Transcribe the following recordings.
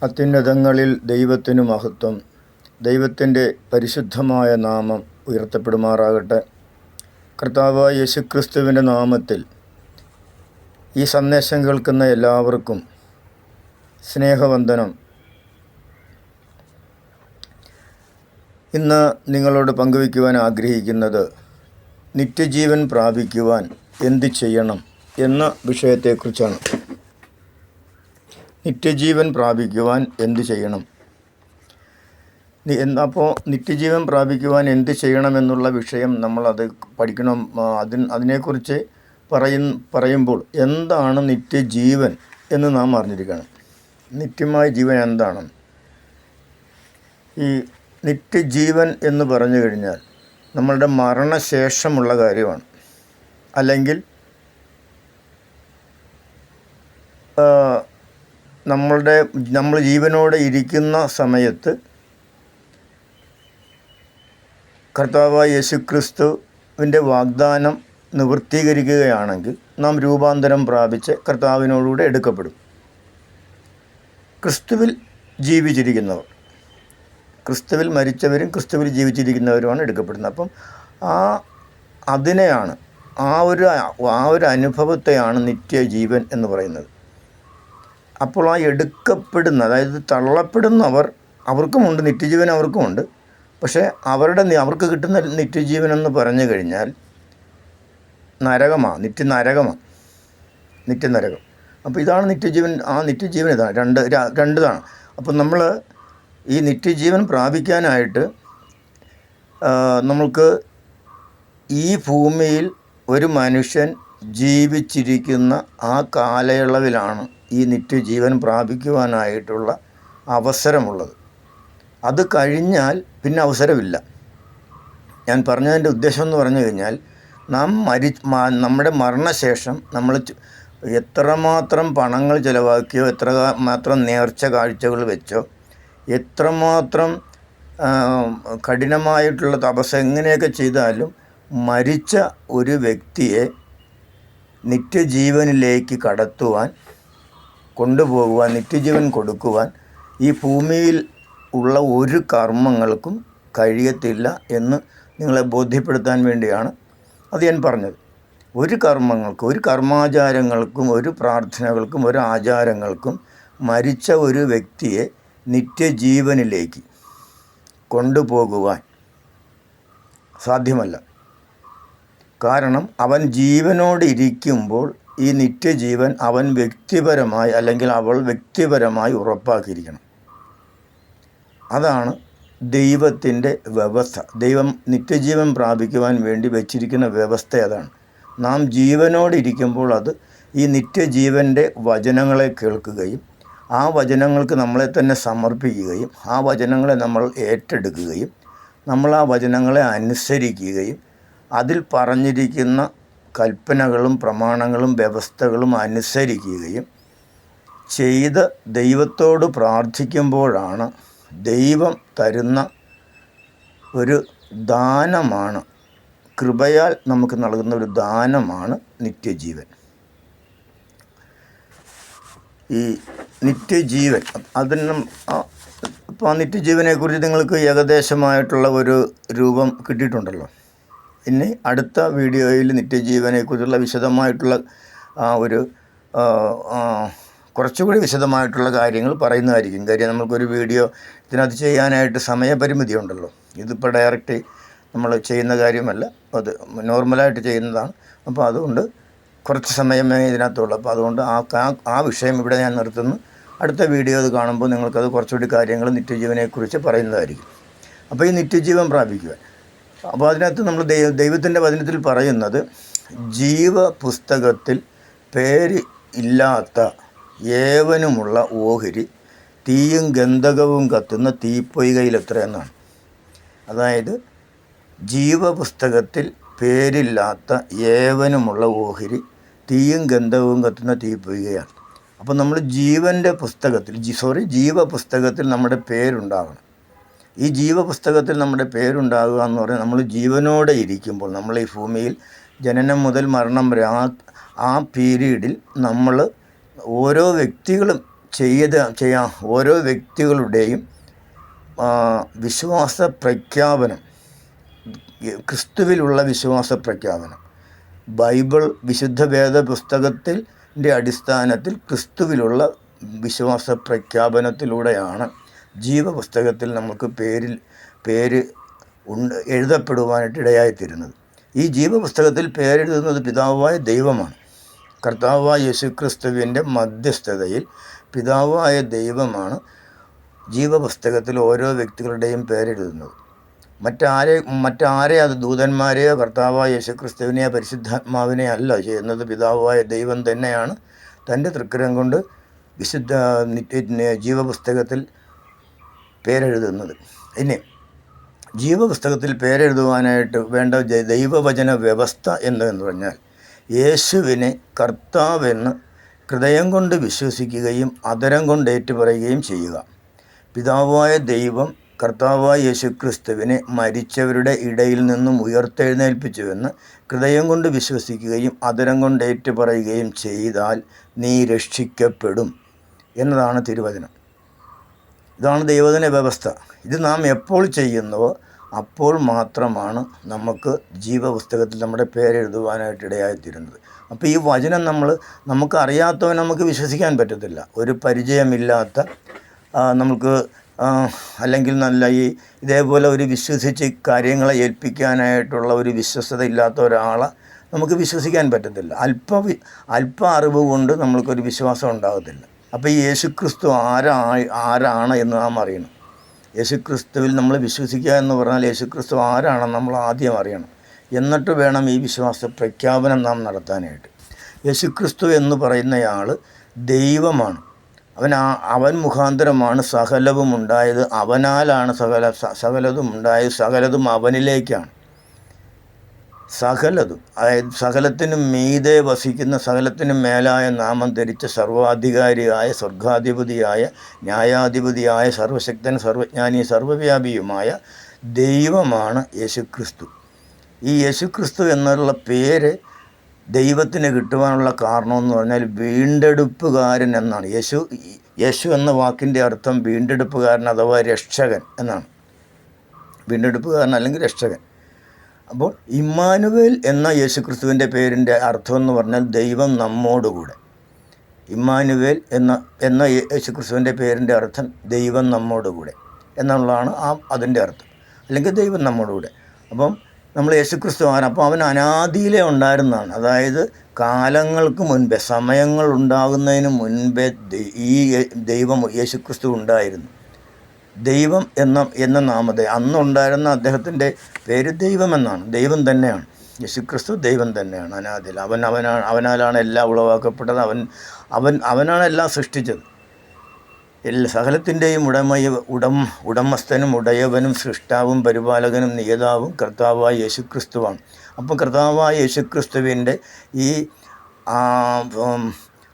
അത്യുന്നതങ്ങളിൽ ദൈവത്തിനു മഹത്വം. ദൈവത്തിൻ്റെ പരിശുദ്ധമായ നാമം ഉയർത്തപ്പെടുമാറാകട്ടെ. കർത്താവായ യേശുക്രിസ്തുവിൻ്റെ നാമത്തിൽ ഈ സന്ദേശം കേൾക്കുന്ന എല്ലാവർക്കും സ്നേഹവന്ദനം. ഇന്ന് നിങ്ങളോട് പങ്കുവയ്ക്കുവാൻ ആഗ്രഹിക്കുന്നത് നിത്യജീവൻ പ്രാപിക്കുവാൻ എന്ത് ചെയ്യണം എന്ന വിഷയത്തെക്കുറിച്ചാണ്. നിത്യജീവൻ പ്രാപിക്കുവാൻ എന്ത് ചെയ്യണം? അപ്പോൾ നിത്യജീവൻ പ്രാപിക്കുവാൻ എന്ത് ചെയ്യണമെന്നുള്ള വിഷയം നമ്മളത് പഠിക്കണം. അതിനെക്കുറിച്ച് പറയുമ്പോൾ എന്താണ് നിത്യജീവൻ എന്ന് നാം അറിഞ്ഞിരിക്കണം. നിത്യമായ ജീവൻ എന്താണ്? ഈ നിത്യജീവൻ എന്ന് പറഞ്ഞു കഴിഞ്ഞാൽ നമ്മളുടെ മരണശേഷമുള്ള കാര്യമാണ്. അല്ലെങ്കിൽ നമ്മൾ ജീവനോടെ ഇരിക്കുന്ന സമയത്ത് കർത്താവായ യേശുക്രിസ്തുവിൻ്റെ വാഗ്ദാനം നിവൃത്തീകരിക്കുകയാണെങ്കിൽ നാം രൂപാന്തരം പ്രാപിച്ച് കർത്താവിനോടുകൂടെ എടുക്കപ്പെടും. ക്രിസ്തുവിൽ ജീവിച്ചിരിക്കുന്നവർ, ക്രിസ്തുവിൽ മരിച്ചവരും ക്രിസ്തുവിൽ ജീവിച്ചിരിക്കുന്നവരുമാണ് എടുക്കപ്പെടുന്നത്. അപ്പം അതിനെയാണ് ആ ഒരു അനുഭവത്തെയാണ് നിത്യജീവൻ എന്ന് പറയുന്നത്. അപ്പോൾ ആ എടുക്കപ്പെടുന്ന, അതായത് തള്ളപ്പെടുന്നവർ, അവർക്കുമുണ്ട് നിത്യജീവൻ, അവർക്കുമുണ്ട്. പക്ഷേ അവർക്ക് കിട്ടുന്ന നിത്യജീവൻ എന്ന് പറഞ്ഞു കഴിഞ്ഞാൽ നരകമാണ്, നിത്യനരകം. അപ്പോൾ ഇതാണ് നിത്യജീവൻ. ആ നിത്യജീവൻ ഇതാണ്, രണ്ടാണ്. അപ്പം നമ്മൾ ഈ നിത്യജീവൻ പ്രാപിക്കാനായിട്ട് നമ്മൾക്ക് ഈ ഭൂമിയിൽ ഒരു മനുഷ്യൻ ജീവിച്ചിരിക്കുന്ന ആ കാലയളവിലാണ് ഈ നിത്യജീവൻ പ്രാപിക്കുവാനായിട്ടുള്ള അവസരമുള്ളത്. അത് കഴിഞ്ഞാൽ പിന്നെ അവസരമില്ല. ഞാൻ പറഞ്ഞതിൻ്റെ ഉദ്ദേശം എന്ന് പറഞ്ഞു കഴിഞ്ഞാൽ നമ്മുടെ മരണശേഷം നമ്മൾ എത്രമാത്രം പണങ്ങൾ ചിലവാക്കിയോ, എത്രമാത്രം നേർച്ച കാഴ്ചകൾ വെച്ചോ, എത്രമാത്രം കഠിനമായിട്ടുള്ള തപസ് എങ്ങനെയൊക്കെ ചെയ്താലും മരിച്ച ഒരു വ്യക്തിയെ നിത്യജീവനിലേക്ക് കൊണ്ടുപോകുവാൻ, നിത്യജീവൻ കൊടുക്കുവാൻ ഈ ഭൂമിയിൽ ഉള്ള ഒരു കർമ്മങ്ങൾക്കും കഴിയത്തില്ല എന്ന് നിങ്ങളെ ബോധ്യപ്പെടുത്താൻ വേണ്ടിയാണ് അത് ഞാൻ പറഞ്ഞത്. ഒരു കർമാചാരങ്ങൾക്കും ഒരു പ്രാർത്ഥനകൾക്കും ഒരു ആചാരങ്ങൾക്കും മരിച്ച ഒരു വ്യക്തിയെ നിത്യജീവനിലേക്ക് കൊണ്ടുപോകുവാൻ സാധ്യമല്ല. കാരണം അവൻ ജീവനോട് ഇരിക്കുമ്പോൾ ഈ നിത്യജീവൻ അവൻ വ്യക്തിപരമായി അല്ലെങ്കിൽ അവൾ വ്യക്തിപരമായി ഉറപ്പാക്കിയിരിക്കണം. അതാണ് ദൈവത്തിൻ്റെ വ്യവസ്ഥ. ദൈവം നിത്യജീവൻ പ്രാപിക്കുവാൻ വേണ്ടി വെച്ചിരിക്കുന്ന വ്യവസ്ഥ അതാണ്. നാം ജീവനോടിരിക്കുമ്പോൾ ഈ നിത്യജീവൻ്റെ വചനങ്ങളെ കേൾക്കുകയും ആ വചനങ്ങൾക്ക് നമ്മളെ തന്നെ സമർപ്പിക്കുകയും ആ വചനങ്ങളെ നമ്മൾ ഏറ്റെടുക്കുകയും നമ്മൾ ആ വചനങ്ങളെ അനുസരിക്കുകയും അതിൽ പറഞ്ഞിരിക്കുന്ന കൽപ്പനകളും പ്രമാണങ്ങളും വ്യവസ്ഥകളും അനുസരിക്കുകയും ചെയ്ത് ദൈവത്തോട് പ്രാർത്ഥിക്കുമ്പോഴാണ് ദൈവം തരുന്ന ഒരു ദാനമാണ്, കൃപയാൽ നമുക്ക് നൽകുന്ന ഒരു ദാനമാണ് നിത്യജീവൻ. ഈ നിത്യജീവൻ അപ്പോൾ ആ നിത്യജീവനെക്കുറിച്ച് നിങ്ങൾക്ക് ഏകദേശമായിട്ടുള്ള ഒരു രൂപം കിട്ടിയിട്ടുണ്ടല്ലോ. ഇനി അടുത്ത വീഡിയോയിൽ നിത്യജീവനെക്കുറിച്ചുള്ള വിശദമായിട്ടുള്ള കുറച്ചുകൂടി വിശദമായിട്ടുള്ള കാര്യങ്ങൾ പറയുന്നതായിരിക്കും. കാര്യം നമുക്കൊരു വീഡിയോ ഇതിനകത്ത് ചെയ്യാനായിട്ട് സമയപരിമിതി ഉണ്ടല്ലോ. ഇതിപ്പോൾ ഡയറക്റ്റ് നമ്മൾ ചെയ്യുന്ന കാര്യമല്ല, അത് നോർമലായിട്ട് ചെയ്യുന്നതാണ്. അപ്പോൾ അതുകൊണ്ട് കുറച്ച് സമയമേ ഇതിനകത്തുള്ളൂ. അപ്പോൾ അതുകൊണ്ട് ആ വിഷയം ഇവിടെ ഞാൻ നിർത്തുന്നു. അടുത്ത വീഡിയോ അത് കാണുമ്പോൾ നിങ്ങൾക്കത് കുറച്ചുകൂടി കാര്യങ്ങൾ നിത്യജീവനെക്കുറിച്ച് പറയുന്നതായിരിക്കും. അപ്പോൾ ഈ നിത്യജീവൻ പ്രാപിക്കുക, അപ്പോൾ അതിനകത്ത് നമ്മൾ ദൈവത്തിൻ്റെ വചനത്തിൽ പറയുന്നത്, ജീവപുസ്തകത്തിൽ പേര് ഇല്ലാത്ത ഏവനുമുള്ള ഓഹരി തീയും ഗന്ധകവും കത്തുന്ന തീപ്പൊയ്കയിലെത്ര എന്നാണ്. അതായത് ജീവപുസ്തകത്തിൽ പേരില്ലാത്ത ഏവനുമുള്ള ഓഹരി തീയും ഗന്ധകവും കത്തുന്ന തീപ്പൊയ്കയാണ്. അപ്പോൾ നമ്മൾ ജീവപുസ്തകത്തിൽ നമ്മുടെ പേരുണ്ടാകണം. ഈ ജീവപുസ്തകത്തിൽ നമ്മുടെ പേരുണ്ടാകുക എന്ന് പറഞ്ഞാൽ നമ്മൾ ജീവനോടെ ഇരിക്കുമ്പോൾ, നമ്മൾ ഈ ഭൂമിയിൽ ജനനം മുതൽ മരണം വരെ ആ പീരീഡിൽ നമ്മൾ ഓരോ വ്യക്തികളും ചെയ്യാൻ ഓരോ വ്യക്തികളുടെയും വിശ്വാസ പ്രഖ്യാപനം, ക്രിസ്തുവിലുള്ള വിശ്വാസ പ്രഖ്യാപനം, ബൈബിൾ വിശുദ്ധ വേദ പുസ്തകത്തിൻ്റെ അടിസ്ഥാനത്തിൽ ക്രിസ്തുവിലുള്ള വിശ്വാസ പ്രഖ്യാപനത്തിലൂടെയാണ് ജീവപുസ്തകത്തിൽ നമുക്ക് പേര് എഴുതപ്പെടുവാനായിട്ട് ഇടയായിത്തീരുന്നത്. ഈ ജീവപുസ്തകത്തിൽ പേരെഴുതുന്നത് പിതാവായ ദൈവമാണ്. കർത്താവായ യേശുക്രിസ്തുവിൻ്റെ മധ്യസ്ഥതയിൽ പിതാവായ ദൈവമാണ് ജീവപുസ്തകത്തിൽ ഓരോ വ്യക്തികളുടെയും പേരെഴുതുന്നത്. മറ്റാരെ അത് ദൂതന്മാരെയോ കർത്താവായ യേശുക്രിസ്തുവിനെയോ പരിശുദ്ധാത്മാവിനെ അല്ല ചെയ്യുന്നത്. പിതാവായ ദൈവം തന്നെയാണ് തൻ്റെ തൃക്കരം കൊണ്ട് വിശുദ്ധ ജീവപുസ്തകത്തിൽ പേരെഴുതുന്നത്. ഇനി ജീവപുസ്തകത്തിൽ പേരെഴുതുവാനായിട്ട് വേണ്ട ദൈവവചന വ്യവസ്ഥ എന്ന് പറഞ്ഞാൽ യേശുവിനെ കർത്താവെന്ന് ഹൃദയം കൊണ്ട് വിശ്വസിക്കുകയും അധരം കൊണ്ട് ഏറ്റുപറയുകയും ചെയ്യുക. പിതാവായ ദൈവം കർത്താവായ യേശുക്രിസ്തുവിനെ മരിച്ചവരുടെ ഇടയിൽ നിന്നും ഉയർത്തെഴുന്നേൽപ്പിച്ചുവെന്ന് ഹൃദയം കൊണ്ട് വിശ്വസിക്കുകയും അധരം കൊണ്ട് ഏറ്റുപറയുകയും ചെയ്താൽ നീ രക്ഷിക്കപ്പെടും എന്നതാണ് തിരുവചനം. ഇതാണ് ദൈവവചന വ്യവസ്ഥ. ഇത് നാം എപ്പോൾ ചെയ്യുന്നുവോ അപ്പോൾ മാത്രമാണ് നമുക്ക് ജീവപുസ്തകത്തിൽ നമ്മുടെ പേരെഴുതുവാനായിട്ട് ഇടയായിത്തീരുന്നത്. അപ്പോൾ ഈ വചനം നമുക്ക് അറിയാത്തവൻ നമുക്ക് വിശ്വസിക്കാൻ പറ്റത്തില്ല. ഒരു പരിചയമില്ലാത്ത നമുക്ക് അല്ലെങ്കിൽ നല്ല ഇതേപോലെ ഒരു വിശ്വസിച്ച് കാര്യങ്ങളെ ഏൽപ്പിക്കാനായിട്ടുള്ള ഒരു വിശ്വസ്തത ഇല്ലാത്ത ഒരാളെ നമുക്ക് വിശ്വസിക്കാൻ പറ്റത്തില്ല. അല്പ അറിവ് കൊണ്ട് നമ്മൾക്കൊരു വിശ്വാസം ഉണ്ടാകത്തില്ല. അപ്പോൾ ഈ യേശുക്രിസ്തു ആരാണ് എന്ന് നാം അറിയണം. യേശുക്രിസ്തുവിൽ നമ്മൾ വിശ്വസിക്കുക എന്ന് പറഞ്ഞാൽ യേശുക്രിസ്തു ആരാണെന്ന് നമ്മൾ ആദ്യം അറിയണം. എന്നിട്ട് വേണം ഈ വിശ്വാസ പ്രഖ്യാപനം നാം നടത്താനായിട്ട്. യേശുക്രിസ്തു എന്ന് പറയുന്നയാൾ ദൈവമാണ്. അവൻ മുഖാന്തരമാണ് സകലവും ഉണ്ടായത്. അവനാലാണ് സകലതും ഉണ്ടായത്. സകലതും അവനിലേക്കാണ്. സകലതും, അതായത് സകലത്തിനും മീതെ വസിക്കുന്ന, സകലത്തിനും മേലായ നാമം ധരിച്ച സർവാധികാരിയായ, സ്വർഗാധിപതിയായ, ന്യായാധിപതിയായ, സർവശക്തൻ, സർവജ്ഞാനി, സർവവ്യാപിയുമായ ദൈവമാണ് യേശുക്രിസ്തു. ഈ യേശുക്രിസ്തു എന്നുള്ള പേര് ദൈവത്തിന് കിട്ടുവാനുള്ള കാരണമെന്ന് പറഞ്ഞാൽ വീണ്ടെടുപ്പുകാരൻ എന്നാണ്. യേശു എന്ന വാക്കിൻ്റെ അർത്ഥം വീണ്ടെടുപ്പുകാരൻ അഥവാ രക്ഷകൻ എന്നാണ്. വീണ്ടെടുപ്പുകാരൻ അല്ലെങ്കിൽ രക്ഷകൻ. അപ്പോൾ ഇമ്മാനുവേൽ എന്ന യേശുക്രിസ്തുവിൻ്റെ പേരിൻ്റെ അർത്ഥം എന്ന് പറഞ്ഞാൽ ദൈവം നമ്മോടുകൂടെ. ഇമ്മാനുവേൽ എന്ന യേശുക്രിസ്തുവിൻ്റെ പേരിൻ്റെ അർത്ഥം ദൈവം നമ്മോടുകൂടെ എന്നുള്ളതാണ് അതിൻ്റെ അർത്ഥം, അല്ലെങ്കിൽ ദൈവം നമ്മോടുകൂടെ. അപ്പം നമ്മൾ യേശുക്രിസ്തു അപ്പോൾ അവൻ അനാദിയിലെ ഉണ്ടായിരുന്നതാണ്. അതായത് കാലങ്ങൾക്ക് മുൻപേ, സമയങ്ങൾ ഉണ്ടാകുന്നതിന് മുൻപേ ഈ ദൈവം യേശുക്രിസ്തു ഉണ്ടായിരുന്നു. ദൈവം എന്ന നാമത്തെ അന്നുണ്ടായിരുന്ന അദ്ദേഹത്തിൻ്റെ പേര് ദൈവമെന്നാണ്. ദൈവം തന്നെയാണ്. യേശുക്രിസ്തു ദൈവം തന്നെയാണ് അനാദിയിൽ. അവനാലാണ് എല്ലാം ഉളവാക്കപ്പെട്ടത്. അവനാണ് എല്ലാം സൃഷ്ടിച്ചത്. സകലത്തിൻ്റെയും ഉടമസ്ഥനും ഉടയവനും സൃഷ്ടാവും പരിപാലകനും നിയതാവും കർത്താവായ യേശുക്രിസ്തുവാണ്. അപ്പോൾ കർത്താവായ യേശുക്രിസ്തുവിൻ്റെ ഈ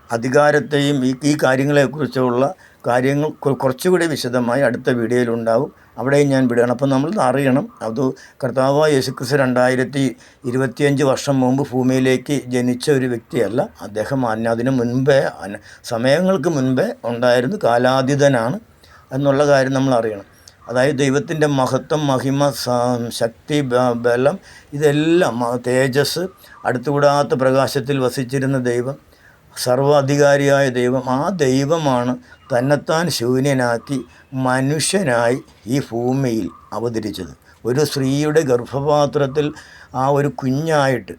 അധികാരത്തെയും ഈ കാര്യങ്ങളെക്കുറിച്ചുള്ള കാര്യങ്ങൾ കുറച്ചുകൂടി വിശദമായി അടുത്ത വീഡിയോയിലുണ്ടാവും. അവിടെയും ഞാൻ വിടുകയാണ്. അപ്പോൾ നമ്മൾ അറിയണം, അത് കർത്താവായ യേശുക്രിസ്തു 2025 വർഷം മുമ്പ് ഭൂമിയിലേക്ക് ജനിച്ച ഒരു വ്യക്തിയല്ല. അദ്ദേഹം അതിനു മുൻപേ, സമയങ്ങൾക്ക് മുൻപേ ഉണ്ടായിരുന്നു, കാലാതീതനാണ് എന്നുള്ള കാര്യം നമ്മൾ അറിയണം. അതായത് ദൈവത്തിൻ്റെ മഹത്വം, മഹിമ, ശക്തി, ബലം, ഇതെല്ലാം, തേജസ്, അടുത്തുകൂടാത്ത പ്രകാശത്തിൽ വസിച്ചിരുന്ന ദൈവം, സർവാധികാരിയായ ദൈവം, ആ ദൈവമാണ് തന്നെത്താൻ ശൂന്യനാക്കി മനുഷ്യനായി ഈ ഭൂമിയിൽ അവതരിച്ചത്. ഒരു സ്ത്രീയുടെ ഗർഭപാത്രത്തിൽ ആ ഒരു കുഞ്ഞായിട്ട്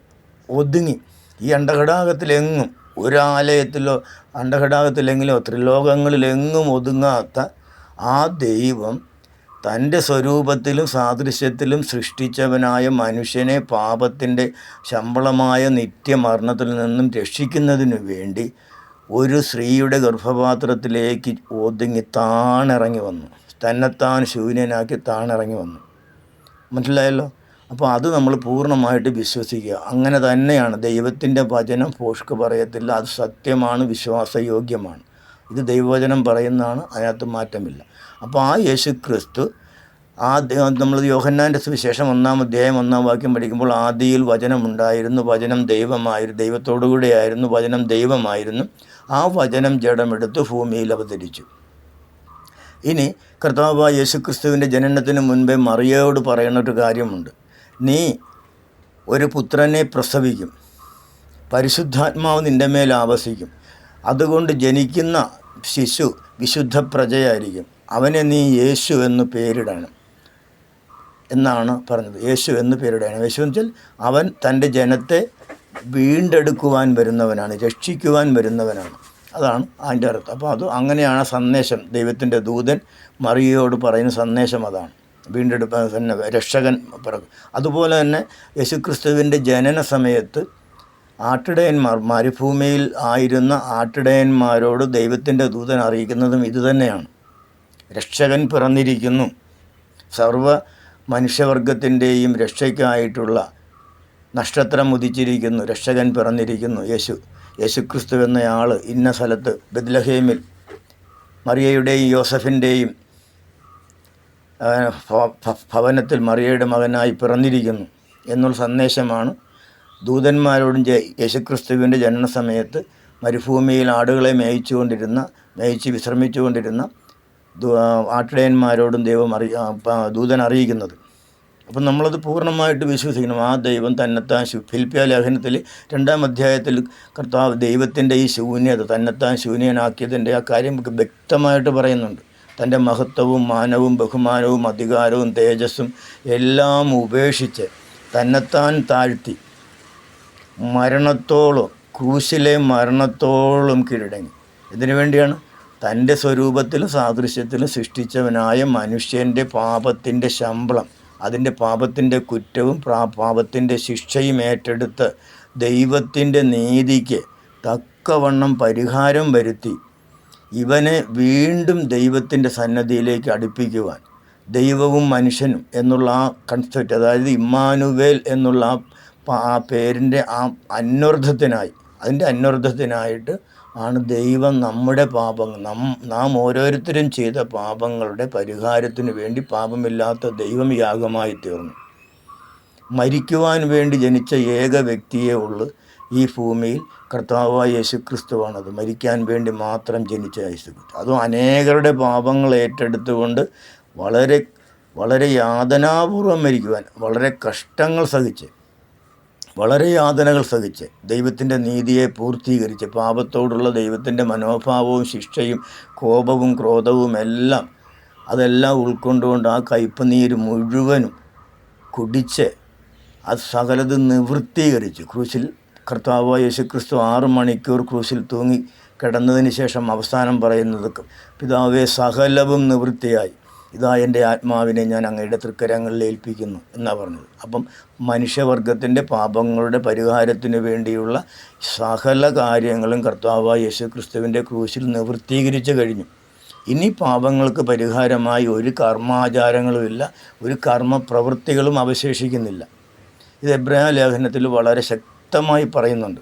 ഒതുങ്ങി ഈ അണ്ഡഘടാകത്തിലെങ്ങും, ഒരാലയത്തിലോ അണ്ഡഘടാകത്തിലെങ്കിലോ ത്രിലോകങ്ങളിലെങ്ങും ഒതുങ്ങാത്ത ആ ദൈവം തൻ്റെ സ്വരൂപത്തിലും സാദൃശ്യത്തിലും സൃഷ്ടിച്ചവനായ മനുഷ്യനെ പാപത്തിൻ്റെ ശമ്പളമായ നിത്യമരണത്തിൽ നിന്നും രക്ഷിക്കുന്നതിനു വേണ്ടി ഒരു സ്ത്രീയുടെ ഗർഭപാത്രത്തിലേക്ക് ഒതുങ്ങി താണിറങ്ങി വന്നു. തന്നെത്താൻ ശൂന്യനാക്കി താണിറങ്ങി വന്നു. മനസ്സിലായല്ലോ? അപ്പോൾ അത് നമ്മൾ പൂർണ്ണമായിട്ട് വിശ്വസിക്കുക. അങ്ങനെ തന്നെയാണ്. ദൈവത്തിൻ്റെ വചനം ഫോഷ്ക്ക് പറയത്തില്ല. അത് സത്യമാണ്, വിശ്വാസയോഗ്യമാണ്. ഇത് ദൈവവചനം പറയുന്നതാണ്, അതിനകത്ത് മാറ്റമില്ല. അപ്പോൾ ആ യേശുക്രിസ്തു, നമ്മൾ യോഹന്നാൻ്റെ സുവിശേഷം 1-ാം അധ്യായം 1-ാം വാക്യം പഠിക്കുമ്പോൾ ആദിയിൽ വചനമുണ്ടായിരുന്നു, വചനം ദൈവമായിരുന്നു, ദൈവത്തോടുകൂടെയായിരുന്നു, വചനം ദൈവമായിരുന്നു, ആ വചനം ജഡമെടുത്ത് ഭൂമിയിൽ അവതരിച്ചു. ഇനി കർത്താവായ യേശുക്രിസ്തുവിൻ്റെ ജനനത്തിന് മുൻപേ മറിയയോട് പറയുന്ന ഒരു കാര്യമുണ്ട്. നീ ഒരു പുത്രനെ പ്രസവിക്കും, പരിശുദ്ധാത്മാവ് നിൻ്റെ മേൽ ആവസിക്കും, അതുകൊണ്ട് ജനിക്കുന്ന ശിശു വിശുദ്ധ പ്രജയായിരിക്കും, അവനെ നീ യേശു എന്ന് പേരിടണം എന്നാണ് പറഞ്ഞത്. യേശു എന്ന് പേരിടണം. യേശു എന്ന് വെച്ചാൽ അവൻ തൻ്റെ ജനത്തെ വീണ്ടെടുക്കുവാൻ വരുന്നവനാണ്, രക്ഷിക്കുവാൻ വരുന്നവനാണ്. അതാണ് അതിൻ്റെ അർത്ഥം. അപ്പോൾ അത് അങ്ങനെയാണ് സന്ദേശം. ദൈവത്തിൻ്റെ ദൂതൻ മറിയയോട് പറയുന്ന സന്ദേശം അതാണ്. വീണ്ടെടുപ്പ് തന്നെ രക്ഷകൻ പിറക്കും. അതുപോലെ തന്നെ യേശുക്രിസ്തുവിൻ്റെ ജനന സമയത്ത് ആട്ടിടയന്മാർ, മരുഭൂമിയിൽ ആയിരുന്ന ആട്ടിടയന്മാരോട് ദൈവത്തിൻ്റെ ദൂതൻ അറിയിക്കുന്നതും ഇതുതന്നെയാണ്. രക്ഷകൻ പിറന്നിരിക്കുന്നു, സർവ മനുഷ്യവർഗത്തിൻ്റെയും രക്ഷയ്ക്കായിട്ടുള്ള നക്ഷത്രം ഉദിച്ചിരിക്കുന്നു, രക്ഷകൻ പിറന്നിരിക്കുന്നു. യേശുക്രിസ്തു എന്നയാൾ ഇന്ന സ്ഥലത്ത് ബെത്ലഹേമിൽ മറിയയുടെയും യോസഫിൻ്റെയും ഭവനത്തിൽ മറിയയുടെ മകനായി പിറന്നിരിക്കുന്നു എന്നുള്ള സന്ദേശമാണ് ദൂതന്മാരോടും യേശുക്രിസ്തുവിൻ്റെ ജനന സമയത്ത് മരുഭൂമിയിൽ ആടുകളെ മേയിച്ച് വിശ്രമിച്ചുകൊണ്ടിരുന്ന ആട്ടിടയന്മാരോടും ദൂതൻ അറിയിക്കുന്നത്. അപ്പം നമ്മളത് പൂർണ്ണമായിട്ട് വിശ്വസിക്കണം. ആ ദൈവം തന്നെത്താൻ ഫിലിപ്പിയ ലേഖനത്തിൽ 2-ാം അധ്യായത്തിൽ കർത്താവ് ദൈവത്തിൻ്റെ ഈ ശൂന്യത, തന്നെത്താൻ ശൂന്യനാക്കിയതിൻ്റെ ആ കാര്യം വ്യക്തമായിട്ട് പറയുന്നുണ്ട്. തൻ്റെ മഹത്വവും മാനവും ബഹുമാനവും അധികാരവും തേജസ്സും എല്ലാം ഉപേക്ഷിച്ച് തന്നെത്താൻ താഴ്ത്തി ക്രൂശിലെ മരണത്തോളം കീഴടങ്ങി. ഇതിനു വേണ്ടിയാണ് തൻ്റെ സ്വരൂപത്തിലും സാദൃശ്യത്തിലും സൃഷ്ടിച്ചവനായ മനുഷ്യൻ്റെ പാപത്തിൻ്റെ ശമ്പളം, അതിൻ്റെ പാപത്തിൻ്റെ കുറ്റവും പാപത്തിൻ്റെ ശിക്ഷയും ഏറ്റെടുത്ത് ദൈവത്തിൻ്റെ നീതിക്ക് തക്കവണ്ണം പരിഹാരം വരുത്തി ഇവനെ വീണ്ടും ദൈവത്തിൻ്റെ സന്നദ്ധിയിലേക്ക് അടുപ്പിക്കുവാൻ, ദൈവവും മനുഷ്യനും എന്നുള്ള ആ കൺസെപ്റ്റ്, അതായത് ഇമ്മാനുവേൽ എന്നുള്ള ആ പേരിൻ്റെ ആ അന്വർത്ഥത്തിനായിട്ട് ആണ് ദൈവം നമ്മുടെ പാപങ്ങൾ, നാം ഓരോരുത്തരും ചെയ്ത പാപങ്ങളുടെ പരിഹാരത്തിന് വേണ്ടി പാപമില്ലാത്ത ദൈവം യാഗമായി തീർന്നു. മരിക്കുവാൻ വേണ്ടി ജനിച്ച ഏക വ്യക്തിയേ ഉള്ളൂ ഈ ഭൂമിയിൽ, കർത്താവായ യേശുക്രിസ്തുവാണത്. മരിക്കാൻ വേണ്ടി മാത്രം ജനിച്ച യേശുക്രിസ്തു. അതും അനേകരുടെ പാപങ്ങൾ ഏറ്റെടുത്തുകൊണ്ട് വളരെ വളരെ യാതനാപൂർവം മരിക്കുവാൻ, വളരെ യാതനകൾ സഹിച്ച് ദൈവത്തിൻ്റെ നീതിയെ പൂർത്തീകരിച്ച് പാപത്തോടുള്ള ദൈവത്തിൻ്റെ മനോഭാവവും ശിക്ഷയും കോപവും ക്രോധവും അതെല്ലാം ഉൾക്കൊണ്ടുകൊണ്ട് ആ കയ്പുനീര് മുഴുവനും കുടിച്ച് അത് സകലത് നിവൃത്തീകരിച്ച് ക്രൂശിൽ കർത്താവായ യേശുക്രിസ്തു 6 മണിക്കൂർ ക്രൂശിൽ തൂങ്ങി കിടന്നതിന് ശേഷം അവസാനം പറയുന്നത്, പിതാവേ സകലവും നിവൃത്തിയായി, ഇതാ എൻ്റെ ആത്മാവിനെ ഞാൻ അങ്ങയുടെ തൃക്കരങ്ങളിൽ ഏൽപ്പിക്കുന്നു എന്നാണ് പറഞ്ഞത്. അപ്പം മനുഷ്യവർഗത്തിൻ്റെ പാപങ്ങളുടെ പരിഹാരത്തിന് വേണ്ടിയുള്ള സകല കാര്യങ്ങളും കർത്താവായ യേശുക്രിസ്തുവിൻ്റെ ക്രൂശിൽ നിവൃത്തീകരിച്ചു കഴിഞ്ഞു. ഇനി പാപങ്ങൾക്ക് പരിഹാരമായി ഒരു കർമാചാരങ്ങളുമില്ല, ഒരു കർമ്മപ്രവൃത്തികളും അവശേഷിക്കുന്നില്ല. ഇത് എബ്രായ ലേഖനത്തിൽ വളരെ ശക്തമായി പറയുന്നുണ്ട്.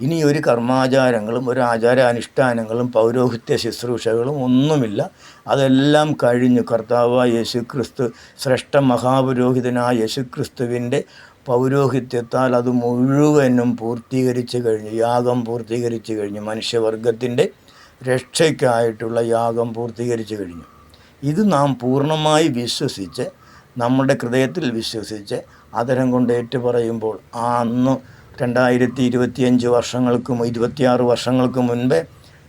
ഇനി ഒരു കർമാചാരങ്ങളും ഒരു ആചാരാനുഷ്ഠാനങ്ങളും പൗരോഹിത്യ ശുശ്രൂഷകളും ഒന്നുമില്ല. അതെല്ലാം കഴിഞ്ഞു. കർത്താവായ യേശുക്രിസ്തു ശ്രേഷ്ഠ മഹാപുരോഹിതനായ യേശുക്രിസ്തുവിൻ്റെ പൗരോഹിത്യത്താൽ അത് മുഴുവനും പൂർത്തീകരിച്ചു കഴിഞ്ഞു. യാഗം പൂർത്തീകരിച്ചു കഴിഞ്ഞു. മനുഷ്യവർഗത്തിൻ്റെ രക്ഷയ്ക്കായിട്ടുള്ള യാഗം പൂർത്തീകരിച്ചു കഴിഞ്ഞു. ഇത് നാം പൂർണ്ണമായി വിശ്വസിച്ച്, നമ്മുടെ ഹൃദയത്തിൽ വിശ്വസിച്ച് അതരം കൊണ്ട് ഏറ്റുപറയുമ്പോൾ അന്ന് 2025 വർഷങ്ങൾക്കും 26 വർഷങ്ങൾക്ക് മുൻപേ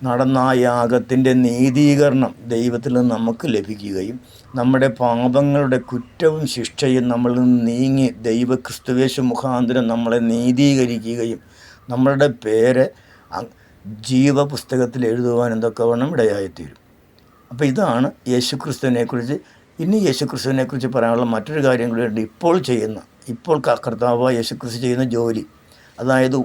നടന്ന ആ യാഗത്തിൻ്റെ നീതീകരണം ദൈവത്തിൽ നിന്ന് നമുക്ക് ലഭിക്കുകയും നമ്മുടെ പാപങ്ങളുടെ കുറ്റവും ശിക്ഷയും നമ്മളിൽ നിന്ന് നീങ്ങി ക്രിസ്തുവേശു മുഖാന്തരം നമ്മളെ നീതീകരിക്കുകയും നമ്മളുടെ പേര് ജീവപുസ്തകത്തിൽ എഴുതുവാൻ എന്തൊക്കെ വേണം ഇടയായിത്തീരും. അപ്പോൾ ഇതാണ് യേശുക്രിസ്തുവിനെക്കുറിച്ച്. ഇനി യേശുക്രിസ്തുവിനെക്കുറിച്ച് പറയാനുള്ള മറ്റൊരു കാര്യം കൂടിയുണ്ട്. ഇപ്പോൾ കർത്താവായ യേശുക്രിസ്തു ചെയ്യുന്ന ജോലി, അതായത്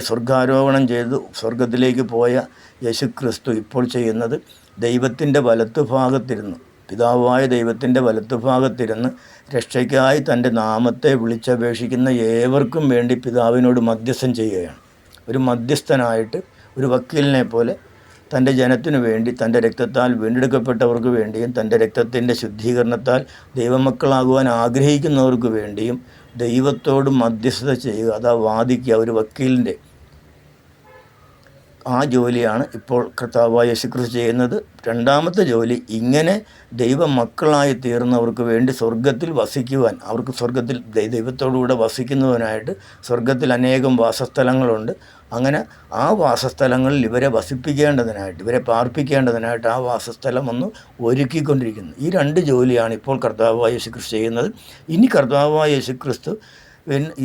സ്വർഗാരോഹണം ചെയ്ത് സ്വർഗത്തിലേക്ക് പോയ യേശുക്രിസ്തു ഇപ്പോൾ ചെയ്യുന്നത് ദൈവത്തിൻ്റെ വലത്തുഭാഗത്തിരുന്ന്, പിതാവായ ദൈവത്തിൻ്റെ വലത്തുഭാഗത്തിരുന്ന് രക്ഷയ്ക്കായി തൻ്റെ നാമത്തെ വിളിച്ചപേക്ഷിക്കുന്ന ഏവർക്കും വേണ്ടി പിതാവിനോട് മധ്യസ്ഥം ചെയ്യുകയാണ്. ഒരു മധ്യസ്ഥനായിട്ട്, ഒരു വക്കീലിനെ പോലെ തൻ്റെ ജനത്തിനു വേണ്ടി, തൻ്റെ രക്തത്താൽ വീണ്ടെടുക്കപ്പെട്ടവർക്ക് വേണ്ടിയും തൻ്റെ രക്തത്തിൻ്റെ ശുദ്ധീകരണത്താൽ ദൈവമക്കളാകുവാൻ ആഗ്രഹിക്കുന്നവർക്ക് വേണ്ടിയും ദൈവത്തോട് മധ്യസ്ഥത ചെയ്യുക, അതാ വാദിക്കുക. ഒരു വക്കീലിൻ്റെ ആ ജോലിയാണ് ഇപ്പോൾ കർത്താവായ യേശുക്രിസ്തു ചെയ്യുന്നത്. രണ്ടാമത്തെ ജോലി, ഇങ്ങനെ ദൈവമക്കളായി തീർന്നവർക്ക് വേണ്ടി സ്വർഗത്തിൽ വസിക്കുവാൻ, അവർക്ക് സ്വർഗത്തിൽ ദൈവത്തോടുകൂടെ വസിക്കുന്നതിനായിട്ട് സ്വർഗത്തിൽ അനേകം വാസസ്ഥലങ്ങളുണ്ട്. അങ്ങനെ ആ വാസസ്ഥലങ്ങളിൽ ഇവരെ വസിപ്പിക്കേണ്ടതിനായിട്ട്, ഇവരെ പാർപ്പിക്കേണ്ടതിനായിട്ട് ആ വാസസ്ഥലം ഒന്ന് ഒരുക്കിക്കൊണ്ടിരിക്കുന്നു. ഈ രണ്ട് ജോലിയാണ് ഇപ്പോൾ കർത്താവായ യേശുക്രിസ്തു ചെയ്യുന്നത്. ഇനി കർത്താവായ യേശുക്രിസ്തു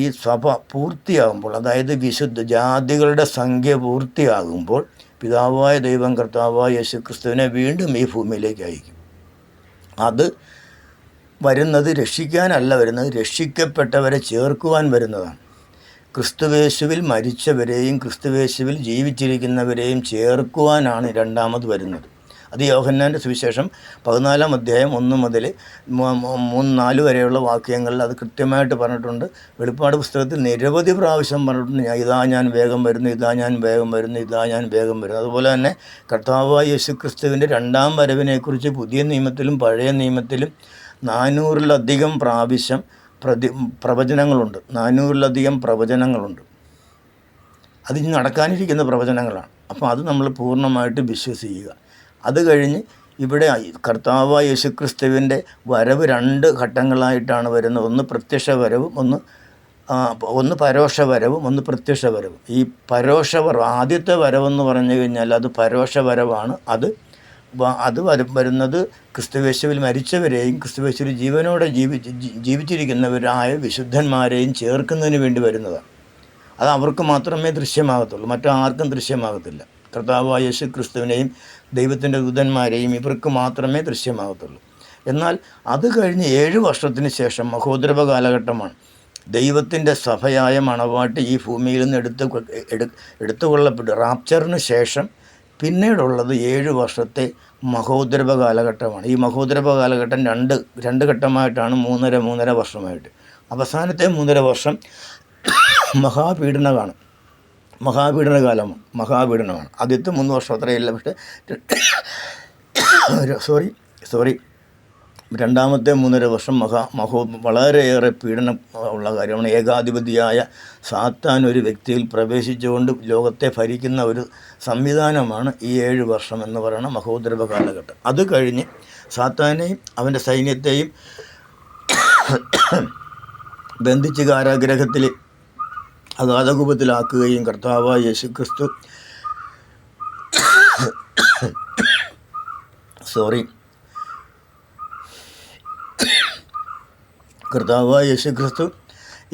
ഈ സഭ പൂർത്തിയാകുമ്പോൾ, അതായത് വിശുദ്ധ ജാതികളുടെ സംഖ്യ പൂർത്തിയാകുമ്പോൾ, പിതാവായ ദൈവം കർത്താവായ യേശുക്രിസ്തുവിനെ വീണ്ടും ഈ ഭൂമിയിലേക്ക് അയക്കും. അത് വരുന്നത് രക്ഷിക്കാനല്ല വരുന്നത്, രക്ഷിക്കപ്പെട്ടവരെ ചേർക്കുവാൻ വരുന്നതാണ്. ക്രിസ്തുവേശുവിൽ മരിച്ചവരെയും ക്രിസ്തുവേശുവിൽ ജീവിച്ചിരിക്കുന്നവരെയും ചേർക്കുവാനാണ് രണ്ടാമത് വരുന്നത്. അത് യോഹന്നാൻ്റെ സുവിശേഷം 14-ാം അധ്യായം 1 മുതൽ 3-4 വരെയുള്ള വാക്യങ്ങളിൽ അത് കൃത്യമായിട്ട് പറഞ്ഞിട്ടുണ്ട്. വെളിപ്പാട് പുസ്തകത്തിൽ നിരവധി പ്രാവശ്യം പറഞ്ഞിട്ടുണ്ട്, ഇതാ ഞാൻ വേഗം വരുന്നു, ഇതാ ഞാൻ വേഗം വരുന്നു, ഇതാ ഞാൻ വേഗം വരുന്നു. അതുപോലെ തന്നെ കർത്താവായ യേശുക്രിസ്തുവിൻ്റെ രണ്ടാം വരവിനെക്കുറിച്ച് പുതിയ നിയമത്തിലും പഴയ നിയമത്തിലും 400-ലധികം പ്രാവശ്യം പ്രവചനങ്ങളുണ്ട്. 400-ലധികം പ്രവചനങ്ങളുണ്ട്. അത് ഇനി നടക്കാനിരിക്കുന്ന പ്രവചനങ്ങളാണ്. അപ്പോൾ അത് നമ്മൾ പൂർണ്ണമായിട്ട് വിശ്വസിക്കുക. അത് കഴിഞ്ഞ് ഇവിടെ കർത്താവായ യേശുക്രിസ്തുവിൻ്റെ വരവ് 2 ഘട്ടങ്ങളായിട്ടാണ് വരുന്നത്. ഒന്ന് പ്രത്യക്ഷ വരവും ഒന്ന് പരോക്ഷ വരവും, ഒന്ന് പ്രത്യക്ഷ വരവും. ഈ പരോക്ഷ വരവ്, ആദ്യത്തെ വരവെന്ന് പറഞ്ഞു കഴിഞ്ഞാൽ അത് പരോക്ഷ വരവാണ്. അത് വരുന്നത് ക്രിസ്തുവേശുവിൽ മരിച്ചവരെയും ക്രിസ്തുവേശുവിൽ ജീവനോടെ ജീവിച്ചിരിക്കുന്നവരായ വിശുദ്ധന്മാരെയും ചേർക്കുന്നതിന് വേണ്ടി വരുന്നതാണ്. അത് അവർക്ക് മാത്രമേ ദൃശ്യമാകത്തുള്ളൂ, മറ്റാർക്കും ദൃശ്യമാകത്തില്ല. കർത്താവായ യേശു ക്രിസ്തുവിനെയും ദൈവത്തിൻ്റെ ദൂതന്മാരെയും ഇവർക്ക് മാത്രമേ ദൃശ്യമാകത്തുള്ളൂ. എന്നാൽ അത് കഴിഞ്ഞ് 7 വർഷത്തിന് ശേഷം മഹോദരവ കാലഘട്ടമാണ്. ദൈവത്തിൻ്റെ സഭയായ മണവാട്ടി ഈ ഭൂമിയിൽ നിന്ന് എടുത്തുകൊള്ളപ്പെട്ടു. റാപ്ചറിന് ശേഷം പിന്നീടുള്ളത് 7 വർഷത്തെ മഹോദരവ കാലഘട്ടമാണ്. ഈ മഹോദരവ കാലഘട്ടം രണ്ട് ഘട്ടമായിട്ടാണ്, 3.5 വർഷമായിട്ട്. അവസാനത്തെ 3.5 വർഷം മഹാപീഡനമാണ്. ആദ്യത്തെ 3 വർഷം അത്രയില്ല, പക്ഷേ രണ്ടാമത്തെ 3.5 വർഷം വളരെയേറെ പീഡനം ഉള്ള കാര്യമാണ്. ഏകാധിപതിയായ സാത്താൻ ഒരു വ്യക്തിയിൽ പ്രവേശിച്ചുകൊണ്ട് ലോകത്തെ ഭരിക്കുന്ന ഒരു സംവിധാനമാണ് ഈ 7 വർഷം എന്ന് പറയുന്ന മഹോദരവ കാലഘട്ടം. അത് കഴിഞ്ഞ് സാത്താനെയും അവൻ്റെ സൈന്യത്തെയും ബന്ധിച്ച് കാരാഗ്രഹത്തിൽ അഗാധകൂപത്തിലാക്കുകയും കർത്താവായ യേശുക്രിസ്തു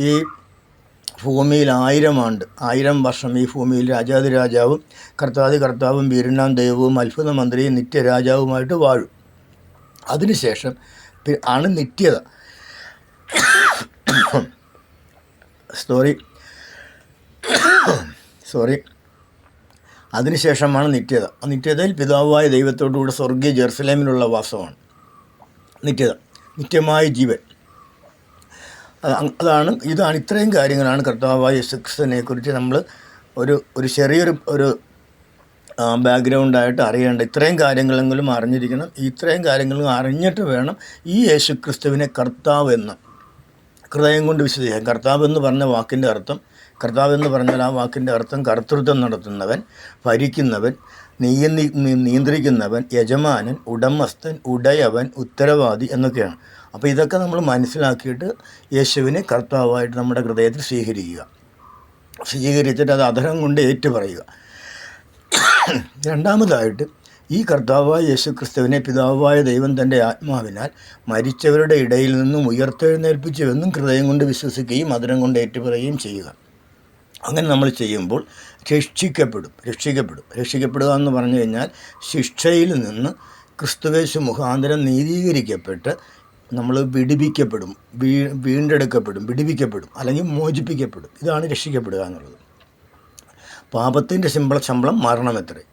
ഈ ഭൂമിയിൽ 1000 വർഷം ഈ ഭൂമിയിൽ രാജാതിരാജാവും കർത്താവും വീരനാം ദൈവവും അത്ഭുത മന്ത്രിയും നിത്യരാജാവുമായിട്ട് വാഴും. അതിനുശേഷം ആണ് നിത്യത. അതിനുശേഷമാണ് നിത്യത. നിത്യതയിൽ പിതാവായ ദൈവത്തോടുകൂടെ സ്വർഗീയ ജെറുസലേമിലുള്ള വാസമാണ് നിത്യത, നിത്യമായ ജീവൻ. ഇതാണ് ഇത്രയും കാര്യങ്ങളാണ് കർത്താവായ യേശുക്രിസ്തുവിനെക്കുറിച്ച് നമ്മൾ ഒരു ചെറിയൊരു ബാക്ക്ഗ്രൗണ്ടായിട്ട് അറിയേണ്ട. ഇത്രയും കാര്യങ്ങളെങ്കിലും അറിഞ്ഞിരിക്കണം. ഇത്രയും കാര്യങ്ങളും അറിഞ്ഞിട്ട് വേണം ഈ യേശുക്രിസ്തുവിനെ കർത്താവ് എന്ന് ഹൃദയം കൊണ്ട് വിശ്വസിക്കാൻ. കർത്താവ് എന്ന് പറഞ്ഞ വാക്കിൻ്റെ അർത്ഥം, കർത്താവ് എന്ന് പറഞ്ഞാൽ ആ വാക്കിൻ്റെ അർത്ഥം കർത്തൃത്വം നടത്തുന്നവൻ, ഭരിക്കുന്നവൻ, നിയന്ത്രിക്കുന്നവൻ, യജമാനൻ, ഉടമസ്ഥൻ, ഉടയവൻ, ഉത്തരവാദി എന്നൊക്കെയാണ്. അപ്പോൾ ഇതൊക്കെ നമ്മൾ മനസ്സിലാക്കിയിട്ട് യേശുവിനെ കർത്താവായിട്ട് നമ്മുടെ ഹൃദയത്തിൽ സ്വീകരിച്ചിട്ട് അത് അധരം കൊണ്ട് ഏറ്റുപറയുക. രണ്ടാമതായിട്ട് ഈ കർത്താവായ യേശുക്രിസ്തുവിനെ പിതാവായ ദൈവം തൻ്റെ ആത്മാവിനാൽ മരിച്ചവരുടെ ഇടയിൽ നിന്നും ഉയർത്തെഴുന്നേൽപ്പിച്ചുവെന്നും ഹൃദയം കൊണ്ട് വിശ്വസിക്കുകയും അധരം കൊണ്ട് ഏറ്റുപറയുകയും ചെയ്യുക. അങ്ങനെ നമ്മൾ ചെയ്യുമ്പോൾ രക്ഷിക്കപ്പെടുക എന്ന് പറഞ്ഞു കഴിഞ്ഞാൽ ശിക്ഷയിൽ നിന്ന് ക്രിസ്തുവേശു മുഖാന്തരം നീതീകരിക്കപ്പെട്ട് നമ്മൾ വിടിവിക്കപ്പെടും അല്ലെങ്കിൽ മോചിപ്പിക്കപ്പെടും. ഇതാണ് രക്ഷിക്കപ്പെടുക എന്നുള്ളത്. പാപത്തിൻ്റെ ശമ്പളം മരണമത്രേ.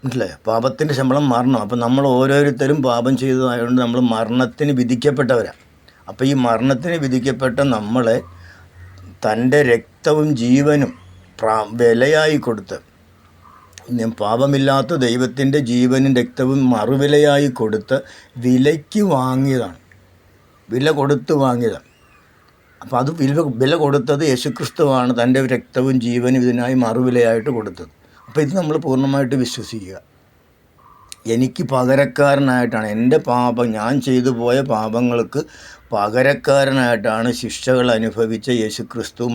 മനസ്സിലായോ? പാപത്തിൻ്റെ ശമ്പളം മരണം. അപ്പം നമ്മൾ ഓരോരുത്തരും പാപം ചെയ്തതായതുകൊണ്ട് നമ്മൾ മരണത്തിന് വിധിക്കപ്പെട്ടവരാണ്. അപ്പോൾ ഈ മരണത്തിന് വിധിക്കപ്പെട്ട നമ്മളെ തൻ്റെ രക്തവും ജീവനും വിലയായി കൊടുത്ത്, പാപമില്ലാത്ത ദൈവത്തിൻ്റെ ജീവനും രക്തവും മറുവിലയായി കൊടുത്ത് വിലയ്ക്ക് വാങ്ങിയതാണ്, വില കൊടുത്ത് വാങ്ങിയതാണ്. അപ്പോൾ അത് വില കൊടുത്തത് യേശുക്രിസ്തുവാണ്. തൻ്റെ രക്തവും ജീവനും ഇതിനായി മറുവിലയായിട്ട് കൊടുത്തത്. അപ്പോൾ ഇത് നമ്മൾ പൂർണ്ണമായിട്ട് വിശ്വസിക്കുക. എനിക്ക് പകരക്കാരനായിട്ടാണ് എൻ്റെ പാപം, ഞാൻ ചെയ്തു പോയ പാപങ്ങൾക്ക് പകരക്കാരനായിട്ടാണ് ശിക്ഷകൾ അനുഭവിച്ച യേശുക്രിസ്തു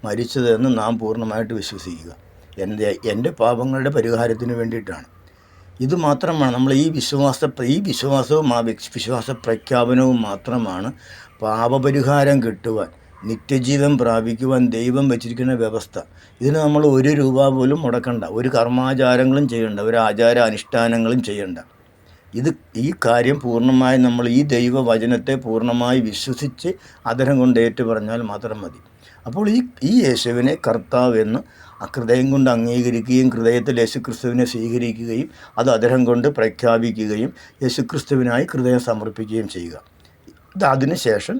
മരിച്ചതെന്ന് നാം പൂർണ്ണമായിട്ട് വിശ്വസിക്കുക. എൻ്റെ പാപങ്ങളുടെ പരിഹാരത്തിന് വേണ്ടിയിട്ടാണ്. ഇത് മാത്രമാണ് നമ്മൾ ഈ വിശ്വാസവും ആ വിശ്വാസ പ്രഖ്യാപനവും മാത്രമാണ് പാപപരിഹാരം കിട്ടുവാൻ, നിത്യജീവൻ പ്രാപിക്കുവാൻ ദൈവം വെച്ചിരിക്കുന്ന വ്യവസ്ഥ. ഇതിന് നമ്മൾ ₹1 പോലും മുടക്കണ്ട, ഒരു കർമാചാരങ്ങളും ചെയ്യണ്ട, ഒരു ആചാര അനുഷ്ഠാനങ്ങളും ചെയ്യണ്ട. ഈ കാര്യം പൂർണ്ണമായി നമ്മൾ ഈ ദൈവവചനത്തെ പൂർണ്ണമായി വിശ്വസിച്ച് അധരം കൊണ്ട് ഏറ്റുപറഞ്ഞാൽ മാത്രം മതി. അപ്പോൾ ഈ യേശുവിനെ കർത്താവെന്ന് ഹൃദയം കൊണ്ട് അംഗീകരിക്കുകയും ഹൃദയത്തിൽ യേശുക്രിസ്തുവിനെ സ്വീകരിക്കുകയും അത് അധരം കൊണ്ട് പ്രഖ്യാപിക്കുകയും യേശുക്രിസ്തുവിനായി ഹൃദയം സമർപ്പിക്കുകയും ചെയ്യുക. അതിനുശേഷം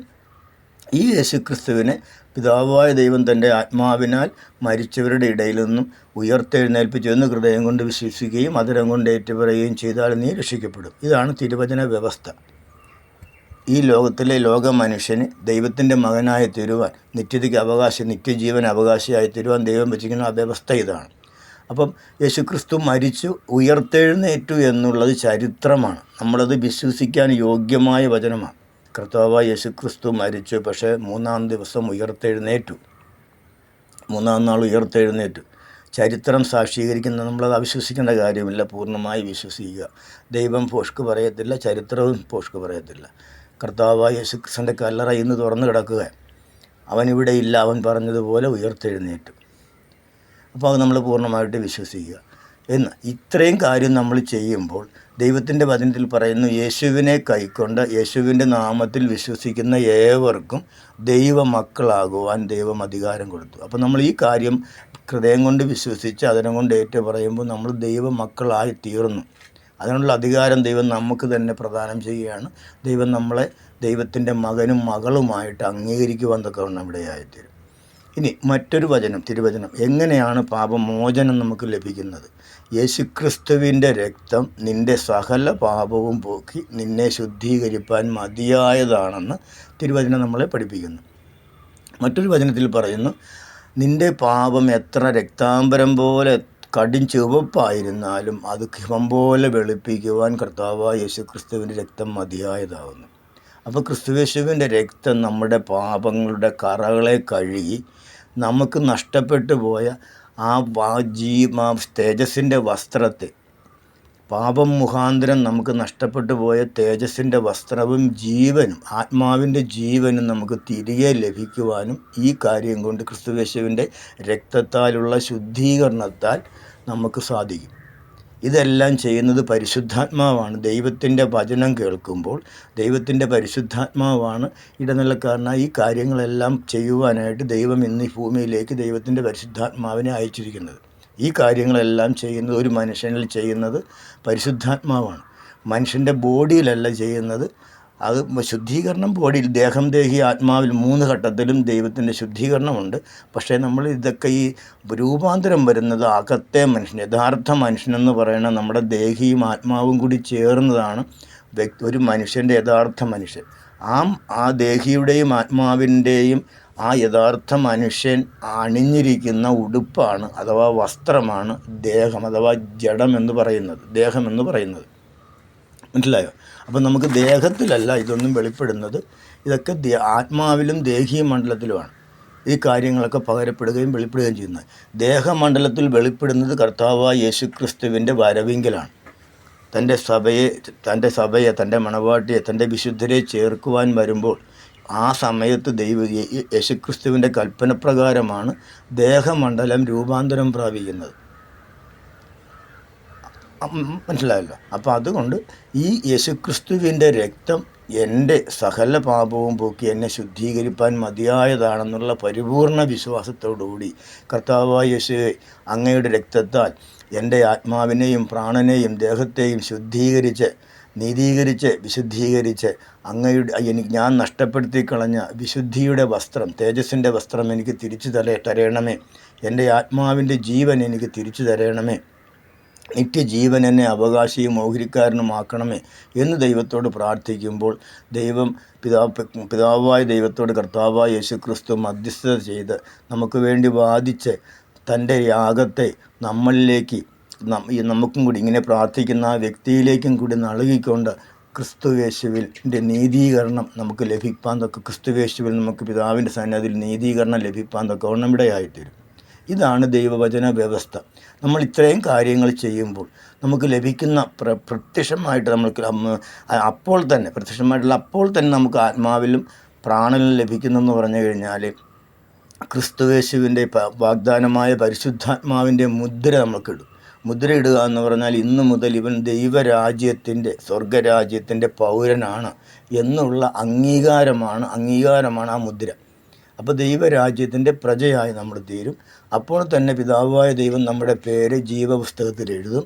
ഈ യേശുക്രിസ്തുവിനെ പിതാവായ ദൈവം തൻ്റെ ആത്മാവിനാൽ മരിച്ചവരുടെ ഇടയിൽ നിന്നും ഉയർത്തെഴുന്നേൽപ്പിച്ചു എന്ന് ഹൃദയം കൊണ്ട് വിശ്വസിക്കുകയും അധരം കൊണ്ട് ഏറ്റുപറയുകയും ചെയ്താൽ നീ രക്ഷിക്കപ്പെടും. ഇതാണ് തിരുവചന വ്യവസ്ഥ. ഈ ലോക മനുഷ്യന് ദൈവത്തിൻ്റെ മകനായി തീരുവാൻ, നിത്യജീവൻ അവകാശിയായി തീരുവാൻ ദൈവം വെച്ചിരിക്കുന്ന ആ വ്യവസ്ഥ ഇതാണ്. അപ്പം യേശുക്രിസ്തു മരിച്ചു ഉയർത്തെഴുന്നേറ്റു എന്നുള്ളത് ചരിത്രമാണ്. നമ്മളത് വിശ്വസിക്കാൻ യോഗ്യമായ വചനമാണ്. കർത്താവായ യേശുക്രിസ്തു മരിച്ചു, പക്ഷേ 3-ാം ദിവസം ഉയർത്തെഴുന്നേറ്റു. 3-ാം നാൾ ഉയർത്തെഴുന്നേറ്റു. ചരിത്രം സാക്ഷീകരിക്കുന്ന നമ്മളത് അവിശ്വസിക്കേണ്ട കാര്യമില്ല, പൂർണ്ണമായി വിശ്വസിക്കുക. ദൈവം പോഷ്ക്ക് പറയത്തില്ല, ചരിത്രവും പോഷ്ക്ക് പറയത്തില്ല. കർത്താവായ യേശുക്രിസ്തുവിൻ്റെ കല്ലറ ഇന്ന് തുറന്നു കിടക്കുക. അവനിവിടെ ഇല്ല, അവൻ പറഞ്ഞതുപോലെ ഉയർത്തെഴുന്നേറ്റു. അപ്പോൾ അത് നമ്മൾ പൂർണ്ണമായിട്ട് വിശ്വസിക്കുക. ഇത്രയും കാര്യം നമ്മൾ ചെയ്യുമ്പോൾ ദൈവത്തിൻ്റെ വചനത്തിൽ പറയുന്നു, യേശുവിനെ കൈക്കൊണ്ട് യേശുവിൻ്റെ നാമത്തിൽ വിശ്വസിക്കുന്ന ഏവർക്കും ദൈവമക്കളാകുവാൻ ദൈവം അധികാരം കൊടുത്തു. അപ്പോൾ നമ്മൾ ഈ കാര്യം ഹൃദയം കൊണ്ട് വിശ്വസിച്ച് അതിനെ കൊണ്ട് ഏറ്റു പറയുമ്പോൾ നമ്മൾ ദൈവമക്കളായി തീർന്നു. അതിനുള്ള അധികാരം ദൈവം നമുക്ക് തന്നെ പ്രദാനം ചെയ്യുകയാണ്. ദൈവം നമ്മളെ ദൈവത്തിൻ്റെ മകനും മകളുമായിട്ട് അംഗീകരിക്കുവാൻ തക്കവണ്ണം ഇവിടെയായിത്തീരും. ഇനി മറ്റൊരു തിരുവചനം, എങ്ങനെയാണ് പാപമോചനം നമുക്ക് ലഭിക്കുന്നത്? യേശുക്രിസ്തുവിൻ്റെ രക്തം നിൻ്റെ സകല പാപവും പോക്കി നിന്നെ ശുദ്ധീകരിപ്പാൻ മതിയായതാണെന്ന് തിരുവചനം നമ്മളെ പഠിപ്പിക്കുന്നു. മറ്റൊരു വചനത്തിൽ പറയുന്നു, നിൻ്റെ പാപം എത്ര രക്താംബരം പോലെ കടും ചുവപ്പായിരുന്നാലും അത് ഹിമം പോലെ വെളുപ്പിക്കുവാൻ കർത്താവായ യേശുക്രിസ്തുവിൻ്റെ രക്തം മതിയായതാകുന്നു. അപ്പോൾ ക്രിസ്തുയേശുവിൻ്റെ രക്തം നമ്മുടെ പാപങ്ങളുടെ കറകളെ കഴുകി നമുക്ക് നഷ്ടപ്പെട്ടു പോയ ആ തേജസ്സിൻ്റെ വസ്ത്രത്തെ, പാപം മുഖാന്തരം നമുക്ക് നഷ്ടപ്പെട്ടു പോയ തേജസ്സിൻ്റെ വസ്ത്രവും ജീവനും, ആത്മാവിൻ്റെ ജീവനും നമുക്ക് തിരികെ ലഭിക്കുവാനും ഈ കാര്യം കൊണ്ട് ക്രിസ്തുയേശുവിൻ്റെ രക്തത്താലുള്ള ശുദ്ധീകരണത്താൽ നമുക്ക് സാധിക്കും. ഇതെല്ലാം ചെയ്യുന്നത് പരിശുദ്ധാത്മാവാണ്. ദൈവത്തിൻ്റെ വചനം കേൾക്കുമ്പോൾ ദൈവത്തിൻ്റെ പരിശുദ്ധാത്മാവാണ് ഇടനിലക്കാരനായി ഈ കാര്യങ്ങളെല്ലാം ചെയ്യുവാനായിട്ട് ദൈവം ഇന്ന് ഈ ഭൂമിയിലേക്ക് ദൈവത്തിൻ്റെ പരിശുദ്ധാത്മാവിനെ അയച്ചിരിക്കുന്നത്. ഈ കാര്യങ്ങളെല്ലാം ചെയ്യുന്നത്, ഒരു മനുഷ്യനിൽ ചെയ്യുന്നത് പരിശുദ്ധാത്മാവാണ്. മനുഷ്യൻ്റെ ബോഡിയിലല്ല ചെയ്യുന്നത്. അത് ശുദ്ധീകരണം ബോഡിയിൽ, ദേഹം, ദേഹി, ആത്മാവിൽ 3 ഘട്ടത്തിലും ദൈവത്തിൻ്റെ ശുദ്ധീകരണമുണ്ട്. പക്ഷേ നമ്മൾ ഇതൊക്കെ ഈ രൂപാന്തരം വരുന്നത് അകത്തെ മനുഷ്യൻ, യഥാർത്ഥ മനുഷ്യനെന്ന് പറയുന്നത് നമ്മുടെ ദേഹിയും ആത്മാവും കൂടി ചേർന്നതാണ് ഒരു മനുഷ്യൻ്റെ യഥാർത്ഥ മനുഷ്യൻ. ആ ദേഹിയുടെയും ആത്മാവിൻ്റെയും ആ യഥാർത്ഥ മനുഷ്യൻ അണിഞ്ഞിരിക്കുന്ന ഉടുപ്പാണ് അഥവാ വസ്ത്രമാണ് ദേഹം അഥവാ ജഡം എന്ന് പറയുന്നത്, ദേഹം എന്ന് പറയുന്നത്. മനസ്സിലായോ? അപ്പം നമുക്ക് ദേഹത്തിലല്ല ഇതൊന്നും വെളിപ്പെടുന്നത്, ഇതൊക്കെ ആത്മാവിലും ദേഹീയ മണ്ഡലത്തിലുമാണ് ഈ കാര്യങ്ങളൊക്കെ പകരപ്പെടുകയും വെളിപ്പെടുകയും ചെയ്യുന്നത്. ദേഹമണ്ഡലത്തിൽ വെളിപ്പെടുന്നത് കർത്താവായ യേശുക്രിസ്തുവിൻ്റെ വരവിങ്കലാണ്. തൻ്റെ സഭയെ തൻ്റെ മണവാട്ടിയെ, തൻ്റെ വിശുദ്ധരെ ചേർക്കുവാൻ വരുമ്പോൾ ആ സമയത്ത് യേശുക്രിസ്തുവിൻ്റെ കൽപ്പനപ്രകാരമാണ് ദേഹമണ്ഡലം രൂപാന്തരം പ്രാപിക്കുന്നത്. മനസ്സിലായല്ലോ? അപ്പോൾ അതുകൊണ്ട് ഈ യേശുക്രിസ്തുവിൻ്റെ രക്തം എൻ്റെ സകല പാപവും പോക്കി എന്നെ ശുദ്ധീകരിപ്പാൻ മതിയായതാണെന്നുള്ള പരിപൂർണ വിശ്വാസത്തോടുകൂടി കർത്താവായ യേശുവേ, അങ്ങയുടെ രക്തത്താൽ എൻ്റെ ആത്മാവിനെയും പ്രാണനെയും ദേഹത്തെയും ശുദ്ധീകരിച്ച്, നീതീകരിച്ച്, വിശുദ്ധീകരിച്ച് ഞാൻ നഷ്ടപ്പെടുത്തി കളഞ്ഞ വിശുദ്ധിയുടെ വസ്ത്രം, തേജസ്സിൻ്റെ വസ്ത്രം എനിക്ക് തിരിച്ചു തരണമേ. എൻ്റെ ആത്മാവിൻ്റെ ജീവൻ എനിക്ക് തിരിച്ചു തരണമേ. നിത്യജീവൻ എന്നെ അവകാശിയും ഓഹരിക്കാരനുമാക്കണമേ എന്ന് ദൈവത്തോട് പ്രാർത്ഥിക്കുമ്പോൾ പിതാവായ ദൈവത്തോട് കർത്താവായ യേശുക്രിസ്തു മധ്യസ്ഥത ചെയ്ത് നമുക്ക് വേണ്ടി വാദിച്ച് തൻ്റെ യാഗത്തെ നമ്മളിലേക്ക് നമുക്കും കൂടി ഇങ്ങനെ പ്രാർത്ഥിക്കുന്ന ആ വ്യക്തിയിലേക്കും കൂടി നൽകിക്കൊണ്ട് ക്രിസ്തുയേശുവിൻ്റെ നീതീകരണം നമുക്ക് ലഭിപ്പാൻ തൊക്കെ ക്രിസ്തുയേശുവിൽ നമുക്ക് പിതാവിൻ്റെ സന്നിധിയിൽ നീതീകരണം ലഭിപ്പാൻ തൊക്കെ ഒന്നമിടയായിത്തീരും. ഇതാണ് ദൈവവചന വ്യവസ്ഥ. നമ്മൾ ഇത്രയും കാര്യങ്ങൾ ചെയ്യുമ്പോൾ നമുക്ക് ലഭിക്കുന്ന പ്രത്യക്ഷമായിട്ട് നമുക്ക് അപ്പോൾ തന്നെ പ്രത്യക്ഷമായിട്ടുള്ള അപ്പോൾ തന്നെ നമുക്ക് ആത്മാവിലും പ്രാണനിലും ലഭിക്കുന്നെന്ന് പറഞ്ഞു കഴിഞ്ഞാൽ ക്രിസ്തുയേശുവിൻ്റെ വാഗ്ദാനമായ പരിശുദ്ധാത്മാവിൻ്റെ മുദ്ര നമുക്കിടും. മുദ്രയിടുക എന്ന് പറഞ്ഞാൽ ഇന്നു മുതൽ ഇവൻ ദൈവരാജ്യത്തിൻ്റെ സ്വർഗരാജ്യത്തിൻ്റെ പൗരനാണ് എന്നുള്ള അംഗീകാരമാണ് ആ മുദ്ര. അപ്പോൾ ദൈവരാജ്യത്തിൻ്റെ പ്രജയായി നമ്മൾ തീരും. അപ്പോൾ തന്നെ പിതാവായ ദൈവം നമ്മുടെ പേര് ജീവപുസ്തകത്തിൽ എഴുതും.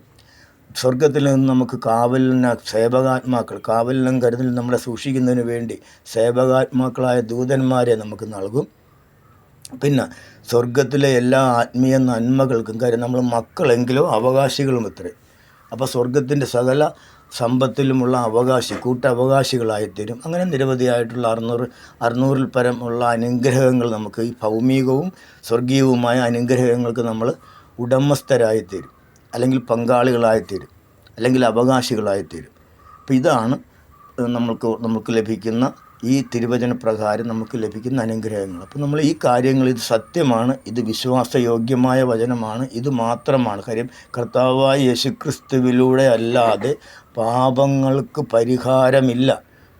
സ്വർഗത്തിൽ നിന്ന് നമുക്ക് കാവലിനും കരുതലിനും നമ്മളെ സൂക്ഷിക്കുന്നതിന് വേണ്ടി സേവകാത്മാക്കളായ ദൂതന്മാരെ നമുക്ക് നൽകും. പിന്നെ സ്വർഗത്തിലെ എല്ലാ ആത്മീയ നന്മകൾക്കും കാര്യം നമ്മൾ മക്കളെങ്കിലോ അവകാശികളും ഇത്രേ. അപ്പോൾ സ്വർഗത്തിൻ്റെ സകല സമ്പത്തിലുമുള്ള കൂട്ടവകാശികളായിത്തീരും. അങ്ങനെ നിരവധിയായിട്ടുള്ള 600 പരം ഉള്ള അനുഗ്രഹങ്ങൾ നമുക്ക് ഈ ഭൗമികവും സ്വർഗീയവുമായ അനുഗ്രഹങ്ങൾക്ക് നമ്മൾ ഉടമസ്ഥരായിത്തീരും, അല്ലെങ്കിൽ പങ്കാളികളായിത്തീരും, അല്ലെങ്കിൽ അവകാശികളായിത്തീരും. അപ്പോൾ ഇതാണ് നമുക്ക് ലഭിക്കുന്ന ഈ തിരുവചന പ്രകാരം നമുക്ക് ലഭിക്കുന്ന അനുഗ്രഹങ്ങൾ. അപ്പോൾ നമ്മൾ ഈ കാര്യങ്ങൾ, ഇത് സത്യമാണ്, ഇത് വിശ്വാസയോഗ്യമായ വചനമാണ്, ഇത് മാത്രമാണ് കാര്യം. കർത്താവായ യേശുക്രിസ്തുവിലൂടെ അല്ലാതെ പാപങ്ങൾക്ക് പരിഹാരമില്ല,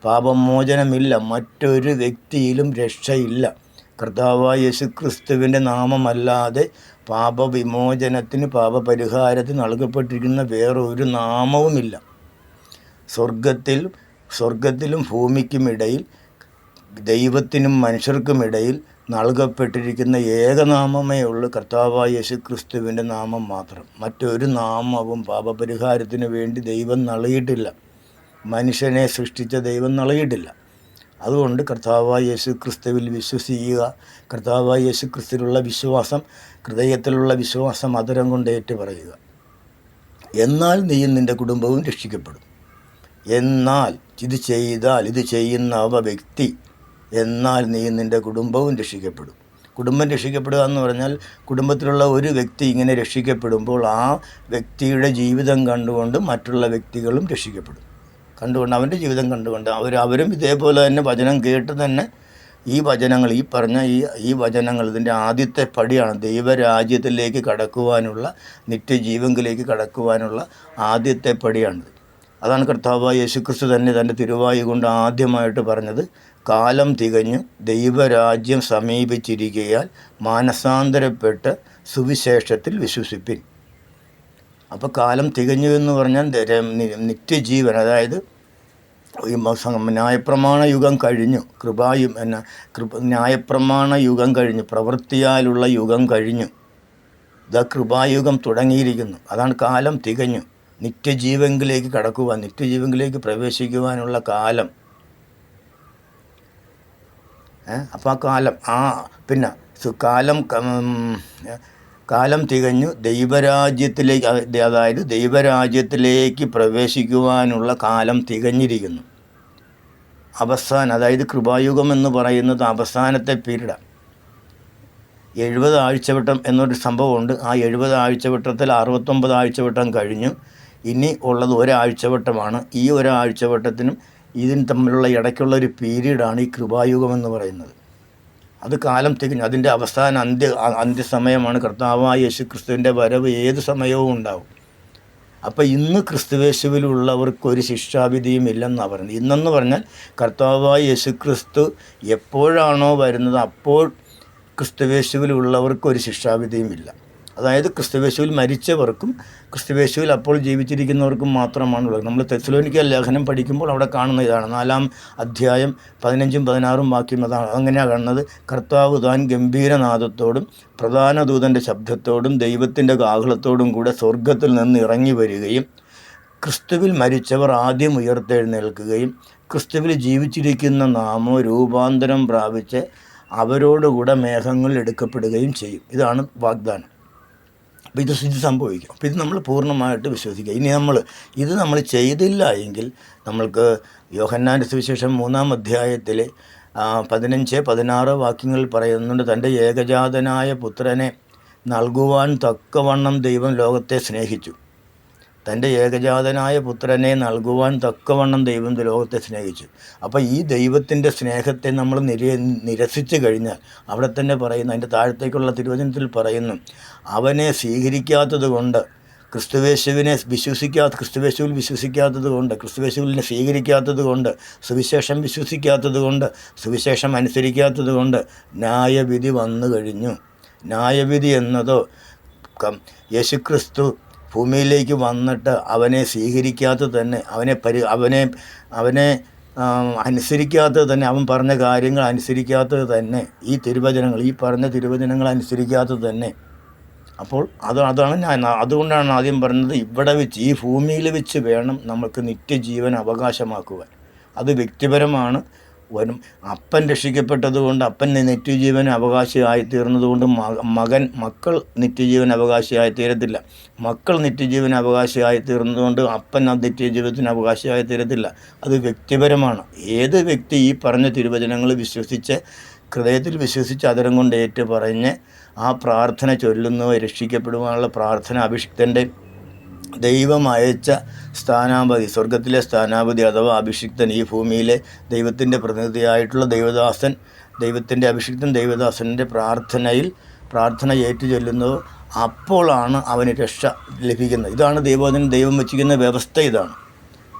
പാപമോചനമില്ല, മറ്റൊരു വ്യക്തിയിലും രക്ഷയില്ല. കർത്താവായ യേശുക്രിസ്തുവിൻ്റെ നാമമല്ലാതെ പാപവിമോചനത്തിന് പാപപരിഹാരത്തിന് നൽകപ്പെട്ടിരിക്കുന്ന വേറൊരു നാമവുമില്ല. സ്വർഗത്തിലും ഭൂമിക്കുമിടയിൽ, ദൈവത്തിനും മനുഷ്യർക്കുമിടയിൽ നൽകപ്പെട്ടിരിക്കുന്ന ഏകനാമമേ ഉള്ളൂ കർത്താവായ യേശുക്രിസ്തുവിൻ്റെ നാമം മാത്രം. മറ്റൊരു നാമവും പാപപരിഹാരത്തിന് വേണ്ടി ദൈവം നൽകിയിട്ടില്ല, മനുഷ്യനെ സൃഷ്ടിച്ച ദൈവം നൽകിയിട്ടില്ല. അതുകൊണ്ട് കർത്താവായ യേശുക്രിസ്തുവിൽ വിശ്വസിക്കുക. കർത്താവായ യേശുക്രിസ്തുവിലുള്ള വിശ്വാസം, ഹൃദയത്തിലുള്ള വിശ്വാസം അധരം കൊണ്ട് ഏറ്റുപറയുക. എന്നാൽ നീയും നിൻ്റെ കുടുംബവും രക്ഷിക്കപ്പെടും. എന്നാൽ ഇത് ചെയ്യുന്ന വ്യക്തി, എന്നാൽ നീയും നിൻ്റെ കുടുംബവും രക്ഷിക്കപ്പെടും. കുടുംബം രക്ഷിക്കപ്പെടുക എന്ന് പറഞ്ഞാൽ കുടുംബത്തിലുള്ള ഒരു വ്യക്തി ഇങ്ങനെ രക്ഷിക്കപ്പെടുമ്പോൾ ആ വ്യക്തിയുടെ ജീവിതം കണ്ടുകൊണ്ട് മറ്റുള്ള വ്യക്തികളും രക്ഷിക്കപ്പെടും. അവൻ്റെ ജീവിതം കണ്ടുകൊണ്ട് അവരും ഇതേപോലെ തന്നെ വചനം കേട്ട് തന്നെ ഈ വചനങ്ങൾ, ഈ വചനങ്ങൾ ഇതിൻ്റെ ആദ്യത്തെ പടിയാണ്. ദൈവരാജ്യത്തിലേക്ക് കടക്കുവാനുള്ള, നിത്യജീവങ്കിലേക്ക് കടക്കുവാനുള്ള ആദ്യത്തെ പടിയാണിത്. അതാണ് കർത്താവായ യേശുക്രിസ്തു തന്നെ തൻ്റെ തിരുവായി കൊണ്ട് ആദ്യമായിട്ട് പറഞ്ഞത്, കാലം തികഞ്ഞു ദൈവരാജ്യം സമീപിച്ചിരിക്കയാൽ മാനസാന്തരപ്പെട്ട് സുവിശേഷത്തിൽ വിശ്വസിപ്പിൻ. അപ്പോൾ കാലം തികഞ്ഞു എന്ന് പറഞ്ഞാൽ നിത്യജീവൻ, അതായത് ഈ ന്യായപ്രമാണ യുഗം കഴിഞ്ഞു, ന്യായപ്രമാണ യുഗം കഴിഞ്ഞു, പ്രവൃത്തിയാലുള്ള യുഗം കഴിഞ്ഞു, ഇതാ കൃപായുഗം തുടങ്ങിയിരിക്കുന്നു. അതാണ് കാലം തികഞ്ഞു. നിത്യജീവങ്കിലേക്ക് കടക്കുവാൻ, നിത്യജീവങ്കിലേക്ക് പ്രവേശിക്കുവാനുള്ള കാലം. അപ്പോൾ ആ കാലം പിന്നെ കാലം തികഞ്ഞു ദൈവരാജ്യത്തിലേക്ക്, അതായത് ദൈവരാജ്യത്തിലേക്ക് പ്രവേശിക്കുവാനുള്ള കാലം തികഞ്ഞിരിക്കുന്നു. അതായത് കൃപായുഗം എന്ന് പറയുന്നത് അവസാനത്തെ പീരീഡാണ്. 70 ആഴ്ചവട്ടം എന്നൊരു സംഭവമുണ്ട്. ആ 70 ആഴ്ചവട്ടത്തിൽ 69 ആഴ്ചവട്ടം കഴിഞ്ഞു. ഇനി ഉള്ളത് ഒരാഴ്ചവട്ടമാണ്. ഈ ഒരാഴ്ചവട്ടത്തിനും ഇതിന് തമ്മിലുള്ള ഇടയ്ക്കുള്ള ഒരു പീരീഡാണ് ഈ കൃപായുഗം എന്ന് പറയുന്നത്. അത് കാലം തികഞ്ഞു, അതിൻ്റെ അവസാന അന്ത്യസമയമാണ്. കർത്താവായ യേശുക്രിസ്തുവിൻ്റെ വരവ് ഏത് സമയവും ഉണ്ടാവും. അപ്പോൾ ഇന്ന് ക്രിസ്തുവേശുവിലുള്ളവർക്കൊരു ശിക്ഷാവിധിയും ഇല്ലെന്നാണ് പറയുന്നത്. ഇന്നെന്ന് പറഞ്ഞാൽ കർത്താവായ യേശുക്രിസ്തു എപ്പോഴാണോ വരുന്നത് അപ്പോൾ ക്രിസ്തുവേശുവിലുള്ളവർക്കൊരു ശിക്ഷാവിധിയും ഇല്ല. അതായത് ക്രിസ്തുവേശുവിൽ മരിച്ചവർക്കും ക്രിസ്തുവേശുവിൽ അപ്പോൾ ജീവിച്ചിരിക്കുന്നവർക്കും മാത്രമാണുള്ളത്. നമ്മൾ തെസ്സലോനിക്ക ലേഖനം പഠിക്കുമ്പോൾ അവിടെ കാണുന്ന ഇതാണ്. 4-ാം അധ്യായം 15-ഉം 16-ഉം വാക്യം അതാണ്. അങ്ങനെയാണ് കാണുന്നത്. കർത്താവ് താൻ ഗംഭീരനാദത്തോടും പ്രധാന ദൂതൻ്റെ ശബ്ദത്തോടും ദൈവത്തിൻ്റെ കാഹളത്തോടും കൂടെ സ്വർഗത്തിൽ നിന്ന് ഇറങ്ങി വരികയും ക്രിസ്തുവിൽ മരിച്ചവർ ആദ്യം ഉയർത്തെഴുന്നേൽക്കുകയും ക്രിസ്തുവിൽ ജീവിച്ചിരിക്കുന്ന നാമോ രൂപാന്തരം പ്രാപിച്ച് അവരോടുകൂടെ മേഘങ്ങളിൽ എടുക്കപ്പെടുകയും ചെയ്യും. ഇതാണ് വാഗ്ദാനം. അപ്പോൾ ഇത് സംഭവിക്കും. അപ്പോൾ ഇത് നമ്മൾ പൂർണ്ണമായിട്ട് വിശ്വസിക്കുക. ഇനി ഇത് നമ്മൾ ചെയ്തില്ല എങ്കിൽ നമ്മൾക്ക് യോഹന്നാൻ്റെ സുവിശേഷം 3-ാം അധ്യായത്തിൽ 15-16 വാക്യങ്ങളിൽ പറയുന്നുണ്ട്, തൻ്റെ ഏകജാതനായ പുത്രനെ നൽകുവാൻ തക്കവണ്ണം ദൈവം ലോകത്തെ സ്നേഹിച്ചു. തൻ്റെ ഏകജാതനായ പുത്രനെ നൽകുവാൻ തക്കവണ്ണം ദൈവം ലോകത്തെ സ്നേഹിച്ചു. അപ്പോൾ ഈ ദൈവത്തിൻ്റെ സ്നേഹത്തെ നമ്മൾ നിരസിച്ചു കഴിഞ്ഞാൽ അവിടെ തന്നെ പറയുന്നു, അതിൻ്റെ താഴത്തേക്കുള്ള തിരുവചനത്തിൽ പറയുന്നു, അവനെ സ്വീകരിക്കാത്തത് കൊണ്ട്, ക്രിസ്തുവേശുവിൽ വിശ്വസിക്കാത്തത് കൊണ്ട്, ക്രിസ്തുവേശുവിനെ സ്വീകരിക്കാത്തത് കൊണ്ട്, സുവിശേഷം വിശ്വസിക്കാത്തത് കൊണ്ട്, സുവിശേഷം അനുസരിക്കാത്തത് കൊണ്ട് ന്യായവിധി വന്നു കഴിഞ്ഞു. ന്യായവിധി എന്നതോ യേശുക്രിസ്തു ഭൂമിയിലേക്ക് വന്നിട്ട് അവനെ സ്വീകരിക്കാത്തത് തന്നെ, അവനെ അനുസരിക്കാത്തത് തന്നെ, അവൻ പറഞ്ഞ കാര്യങ്ങൾ അനുസരിക്കാത്തത് തന്നെ, ഈ പറഞ്ഞ തിരുവചനങ്ങൾ അനുസരിക്കാത്തത് തന്നെ. അപ്പോൾ അതുകൊണ്ടാണ് ആദ്യം പറഞ്ഞത്, ഇവിടെ വെച്ച്, ഈ ഭൂമിയിൽ വെച്ച് വേണം നമുക്ക് നിത്യജീവൻ അവകാശമാക്കുവാൻ. അത് വ്യക്തിപരമാണ്. അപ്പൻ രക്ഷിക്കപ്പെട്ടതുകൊണ്ട് അപ്പൻ നിത്യജീവൻ അവകാശിയായി തീർന്നതുകൊണ്ട് മക്കൾ നിത്യജീവൻ അവകാശിയായി തീരത്തില്ല. മക്കൾ നിത്യജീവൻ അവകാശിയായി തീർന്നതുകൊണ്ട് അപ്പൻ നിത്യജീവത്തിന് അവകാശിയായി തീരത്തില്ല. അത് വ്യക്തിപരമാണ്. ഏത് വ്യക്തി ഈ പറഞ്ഞ തിരുവചനങ്ങൾ ഹൃദയത്തിൽ വിശ്വസിച്ച് അതരം കൊണ്ട് ഏറ്റു പറഞ്ഞ് ആ പ്രാർത്ഥന ചൊല്ലുന്നവ രക്ഷിക്കപ്പെടുവാനുള്ള പ്രാർത്ഥന അഭിഷിക്തൻ്റെ ദൈവം അയച്ച സ്ഥാനാപതി, സ്വർഗത്തിലെ സ്ഥാനാപതി അഥവാ അഭിഷിക്തൻ, ഈ ഭൂമിയിലെ ദൈവത്തിൻ്റെ പ്രതിനിധിയായിട്ടുള്ള ദൈവത്തിൻ്റെ അഭിഷിക്തൻ ദൈവദാസൻ്റെ പ്രാർത്ഥന ഏറ്റു ചൊല്ലുന്നത്, അപ്പോഴാണ് അവന് രക്ഷ ലഭിക്കുന്നത്. ഇതാണ് ദൈവം വച്ചിരിക്കുന്ന വ്യവസ്ഥ ഇതാണ്.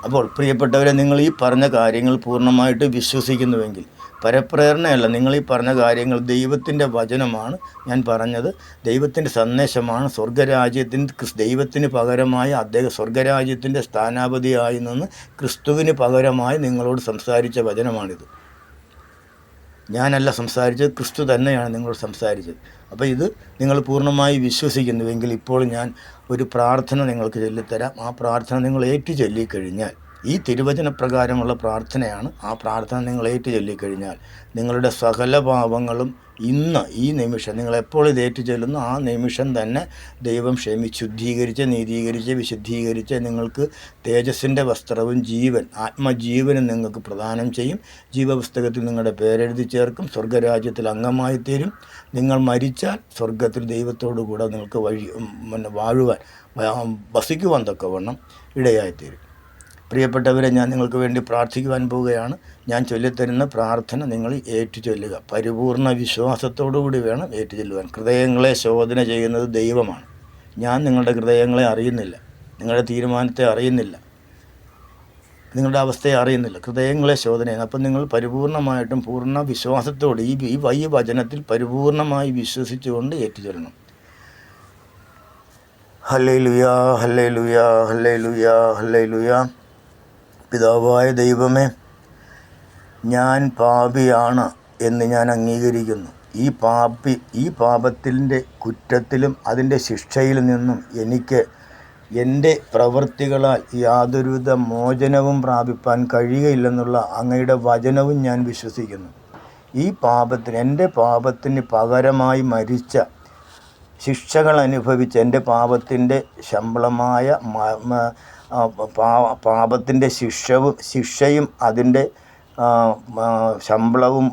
അപ്പോൾ പ്രിയപ്പെട്ടവരെ, നിങ്ങൾ ഈ പറഞ്ഞ കാര്യങ്ങൾ പൂർണ്ണമായിട്ട് വിശ്വസിക്കുന്നുവെങ്കിൽ, പരപ്രേരണയല്ല, നിങ്ങൾ ഈ പറഞ്ഞ കാര്യങ്ങൾ ദൈവത്തിൻ്റെ വചനമാണ് ഞാൻ പറഞ്ഞത്, ദൈവത്തിൻ്റെ സന്ദേശമാണ്. ദൈവത്തിന് പകരമായി അദ്ദേഹം സ്വർഗരാജ്യത്തിൻ്റെ സ്ഥാനാപതിയായി നിന്ന് ക്രിസ്തുവിന് പകരമായി നിങ്ങളോട് സംസാരിച്ച വചനമാണിത്. ഞാനല്ല സംസാരിച്ചത്, ക്രിസ്തു തന്നെയാണ് നിങ്ങളോട് സംസാരിച്ചത്. അപ്പോൾ ഇത് നിങ്ങൾ പൂർണ്ണമായി വിശ്വസിക്കുന്നുവെങ്കിൽ ഇപ്പോൾ ഞാൻ ഒരു പ്രാർത്ഥന നിങ്ങൾക്ക് ചൊല്ലിത്തരാം. ആ പ്രാർത്ഥന നിങ്ങൾ ഏറ്റു ചൊല്ലിക്കഴിഞ്ഞാൽ, ഈ തിരുവചന പ്രകാരമുള്ള പ്രാർത്ഥനയാണ്. ആ പ്രാർത്ഥന നിങ്ങൾ ഏറ്റു ചൊല്ലിക്കഴിഞ്ഞാൽ നിങ്ങളുടെ സകല പാപങ്ങളും ഇന്ന് ഈ നിമിഷം, നിങ്ങൾ എപ്പോൾ ഇത് ഏറ്റു ചൊല്ലുന്നു ആ നിമിഷം തന്നെ ദൈവം ശുദ്ധീകരിച്ച്, നീതീകരിച്ച്, വിശുദ്ധീകരിച്ച് നിങ്ങൾക്ക് തേജസ്സിൻ്റെ വസ്ത്രവും ആത്മജീവനും നിങ്ങൾക്ക് പ്രദാനം ചെയ്യും. ജീവപുസ്തകത്തിൽ നിങ്ങളുടെ പേരെഴുതി ചേർക്കും. സ്വർഗരാജ്യത്തിൽ അംഗമായി തീരും. നിങ്ങൾ മരിച്ചാൽ സ്വർഗത്തിൽ ദൈവത്തോടു കൂടെ നിങ്ങൾക്ക് വസിക്കുവാൻ തക്കവണ്ണം ഇടയായിത്തീരും. പ്രിയപ്പെട്ടവരെ, ഞാൻ നിങ്ങൾക്ക് വേണ്ടി പ്രാർത്ഥിക്കുവാൻ പോവുകയാണ്. ഞാൻ ചൊല്ലിത്തരുന്ന പ്രാർത്ഥന നിങ്ങൾ ഏറ്റു ചൊല്ലുക. പരിപൂർണ വിശ്വാസത്തോടു കൂടി വേണം ഏറ്റു ചൊല്ലുവാൻ. ഹൃദയങ്ങളെ ശോധന ചെയ്യുന്നത് ദൈവമാണ്. ഞാൻ നിങ്ങളുടെ ഹൃദയങ്ങളെ അറിയുന്നില്ല, നിങ്ങളുടെ തീരുമാനത്തെ അറിയുന്നില്ല, നിങ്ങളുടെ അവസ്ഥയെ അറിയുന്നില്ല. ഹൃദയങ്ങളെ ശോധന ചെയ്യുന്നത്. അപ്പം നിങ്ങൾ പരിപൂർണമായിട്ടും പൂർണ്ണ വിശ്വാസത്തോടെ ഈ വചനത്തിൽ പരിപൂർണമായി വിശ്വസിച്ചുകൊണ്ട് ഏറ്റു ചൊല്ലണം. ഹല്ലേലൂയാ, ഹല്ലേലൂയാ, ഹല്ലേലൂയാ, ഹല്ലേലൂയാ. പിതാവായ ദൈവമേ, ഞാൻ പാപിയാണ് എന്ന് ഞാൻ അംഗീകരിക്കുന്നു. ഈ പാപത്തിൻ്റെ കുറ്റത്തിലും അതിൻ്റെ ശിക്ഷയിൽ നിന്നും എനിക്ക് എൻ്റെ പ്രവൃത്തികളാൽ യാതൊരുവിധ മോചനവും പ്രാപിപ്പാൻ കഴിയുകയില്ലെന്നുള്ള അങ്ങയുടെ വചനവും ഞാൻ വിശ്വസിക്കുന്നു. എൻ്റെ പാപത്തിന് പകരമായി മരിച്ച, ശിക്ഷകൾ അനുഭവിച്ച, എൻ്റെ പാപത്തിൻ്റെ ശമ്പളമായ പാപത്തിൻ്റെ ശിക്ഷയും അതിൻ്റെ ശമ്പളവും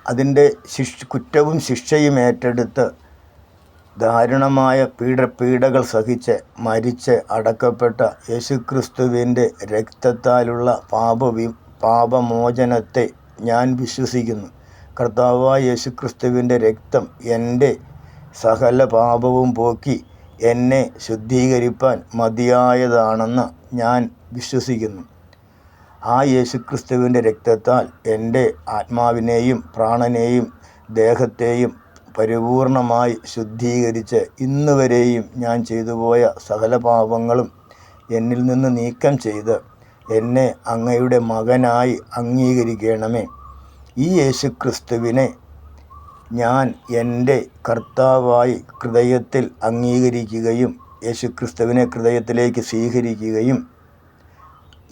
അതിൻ്റെ കുറ്റവും ശിക്ഷയും ഏറ്റെടുത്ത് ദാരുണമായ പീഡകൾ സഹിച്ച് മരിച്ച് അടക്കപ്പെട്ട യേശുക്രിസ്തുവിൻ്റെ രക്തത്താലുള്ള പാപമോചനത്തെ ഞാൻ വിശ്വസിക്കുന്നു. കർത്താവായ യേശുക്രിസ്തുവിൻ്റെ രക്തം എൻ്റെ സകല പാപവും പോക്കി എന്നെ ശുദ്ധീകരിപ്പാൻ മതിയായതാണെന്ന് ഞാൻ വിശ്വസിക്കുന്നു. ആ യേശുക്രിസ്തുവിൻ്റെ രക്തത്താൽ എൻ്റെ ആത്മാവിനെയും പ്രാണനെയും ദേഹത്തെയും പരിപൂർണമായി ശുദ്ധീകരിച്ച് ഇന്നുവരെയും ഞാൻ ചെയ്തുപോയ സകല പാപങ്ങളും എന്നിൽ നിന്ന് നീക്കം ചെയ്ത് എന്നെ അങ്ങയുടെ മകനായി അംഗീകരിക്കണമേ. ഈ യേശുക്രിസ്തുവിനെ ഞാൻ എൻ്റെ കർത്താവായി ഹൃദയത്തിൽ അംഗീകരിക്കുകയും യേശുക്രിസ്തുവിനെ ഹൃദയത്തിലേക്ക് സ്വീകരിക്കുകയും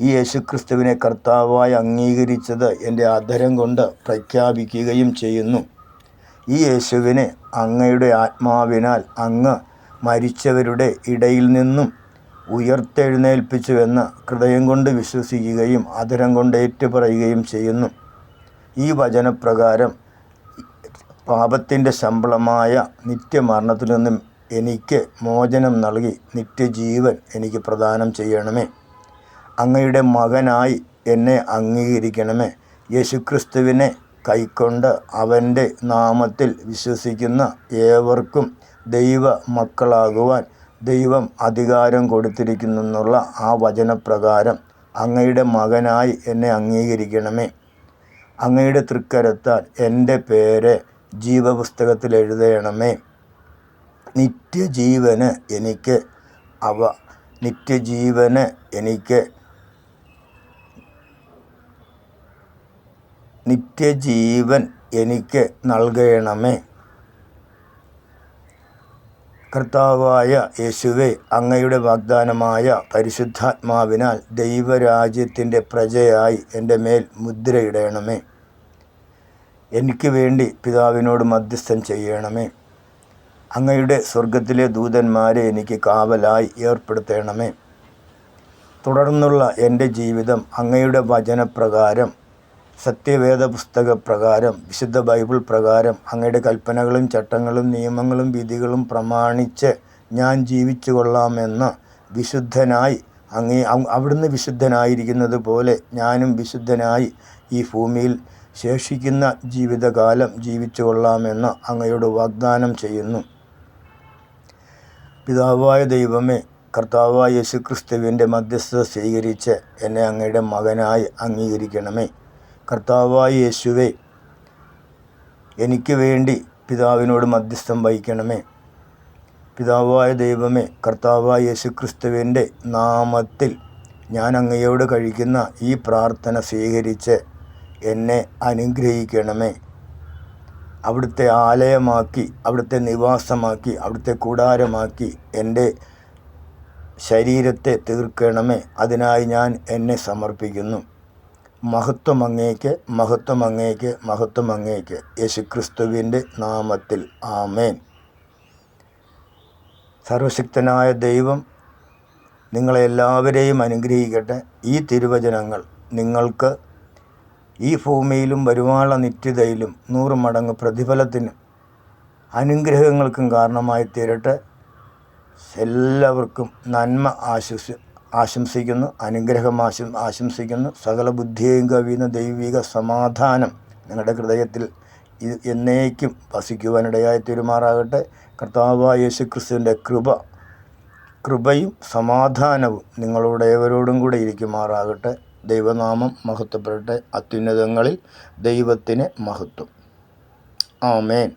ഈ യേശുക്രിസ്തുവിനെ കർത്താവായി അംഗീകരിച്ചത് എൻ്റെ അധരം കൊണ്ട് പ്രഖ്യാപിക്കുകയും ചെയ്യുന്നു. ഈ യേശുവിനെ അങ്ങയുടെ ആത്മാവിനാൽ അങ്ങ് മരിച്ചവരുടെ ഇടയിൽ നിന്നും ഉയർത്തെഴുന്നേൽപ്പിച്ചുവെന്ന് ഹൃദയം കൊണ്ട് വിശ്വസിക്കുകയും അധരം കൊണ്ട് ഏറ്റുപറയുകയും ചെയ്യുന്നു. ഈ വചനപ്രകാരം പാപത്തിൻ്റെ ശമ്പളമായ നിത്യമരണത്തിൽ നിന്നും എനിക്ക് മോചനം നൽകി നിത്യജീവൻ എനിക്ക് പ്രദാനം ചെയ്യണമേ. അങ്ങയുടെ മകനായി എന്നെ അംഗീകരിക്കണമേ. യേശുക്രിസ്തുവിനെ കൈക്കൊണ്ട് അവൻ്റെ നാമത്തിൽ വിശ്വസിക്കുന്ന ഏവർക്കും ദൈവ മക്കളാകുവാൻ ദൈവം അധികാരം കൊടുത്തിരിക്കുന്നെന്നുള്ള ആ വചനപ്രകാരം അങ്ങയുടെ മകനായി എന്നെ അംഗീകരിക്കണമേ. അങ്ങയുടെ തൃക്കരത്താൽ എൻ്റെ പേര് ജീവപുസ്തകത്തിൽ എഴുതണമേ. നിത്യജീവന് നിത്യജീവൻ എനിക്ക് നൽകണമേ. കർത്താവായ യേശുവേ, അങ്ങയുടെ വാഗ്ദാനമായ പരിശുദ്ധാത്മാവിനാൽ ദൈവരാജ്യത്തിൻ്റെ പ്രജയായി എൻ്റെ മേൽ മുദ്രയിടണമേ. എനിക്ക് വേണ്ടി പിതാവിനോട് മധ്യസ്ഥം ചെയ്യണമേ. അങ്ങയുടെ സ്വർഗത്തിലെ ദൂതന്മാരെ എനിക്ക് കാവലായി ഏർപ്പെടുത്തണമേ. തുടർന്നുള്ള എൻ്റെ ജീവിതം അങ്ങയുടെ വചനപ്രകാരം, സത്യവേദ പുസ്തകപ്രകാരം, വിശുദ്ധ ബൈബിൾ പ്രകാരം അങ്ങയുടെ കൽപ്പനകളും ചട്ടങ്ങളും നിയമങ്ങളും വിധികളും പ്രമാണിച്ച് ഞാൻ ജീവിച്ചു കൊള്ളാമെന്ന് വിശുദ്ധനായി അവിടുന്ന് വിശുദ്ധനായിരിക്കുന്നത് പോലെ ഞാനും വിശുദ്ധനായി ഈ ഭൂമിയിൽ ശേഷിക്കുന്ന ജീവിതകാലം ജീവിച്ചു കൊള്ളാമെന്ന് അങ്ങയോട് വാഗ്ദാനം ചെയ്യുന്നു. പിതാവായ ദൈവമേ, കർത്താവായ യേശുക്രിസ്തുവിൻ്റെ മധ്യസ്ഥത സ്വീകരിച്ച് എന്നെ അങ്ങയുടെ മകനായി അംഗീകരിക്കണമേ. കർത്താവായ യേശുവേ, എനിക്ക് വേണ്ടി പിതാവിനോട് മധ്യസ്ഥം വഹിക്കണമേ. പിതാവായ ദൈവമേ, കർത്താവായ യേശുക്രിസ്തുവിൻ്റെ നാമത്തിൽ ഞാൻ അങ്ങയോട് കഴിക്കുന്ന ഈ പ്രാർത്ഥന സ്വീകരിച്ച് എന്നെ അനുഗ്രഹിക്കണമേ. അവിടുത്തെ ആലയമാക്കി, അവിടുത്തെ നിവാസമാക്കി, അവിടുത്തെ കൂടാരമാക്കി എൻ്റെ ശരീരത്തെ തീർക്കണമേ. അതിനായി ഞാൻ എന്നെ സമർപ്പിക്കുന്നു. മഹത്വം അങ്ങേക്ക്, മഹത്വം അങ്ങേക്ക്, മഹത്വം അങ്ങേക്ക്. യേശുക്രിസ്തുവിൻ്റെ നാമത്തിൽ ആമേൻ. സർവശക്തനായ ദൈവം നിങ്ങളെല്ലാവരെയും അനുഗ്രഹിക്കട്ടെ. ഈ തിരുവചനങ്ങൾ നിങ്ങൾക്ക് ഈ ഭൂമിയിലും വരുവാനുള്ള നിത്യതയിലും 100 മടങ്ങ് പ്രതിഫലത്തിനും അനുഗ്രഹങ്ങൾക്കും കാരണമായി തീരട്ടെ. എല്ലാവർക്കും നന്മ ആശംസിക്കുന്നു, അനുഗ്രഹം ആശംസിക്കുന്നു. സകല ബുദ്ധിയെയും കവിയുന്ന ദൈവിക സമാധാനം നിങ്ങളുടെ ഹൃദയത്തിൽ എന്നേക്കും വസിക്കുവാനിടയായി തീരുമാറാകട്ടെ. കർത്താവായ യേശുക്രിസ്തുവിൻ്റെ കൃപയും സമാധാനവും നിങ്ങളോട് ഏവരോടും കൂടെ ഇരിക്കുമാറാകട്ടെ. ദൈവനാമം മഹത്വപ്പെടട്ടെ. അത്യുന്നതങ്ങളിൽ ദൈവത്തിന് മഹത്വം. ആമേൻ.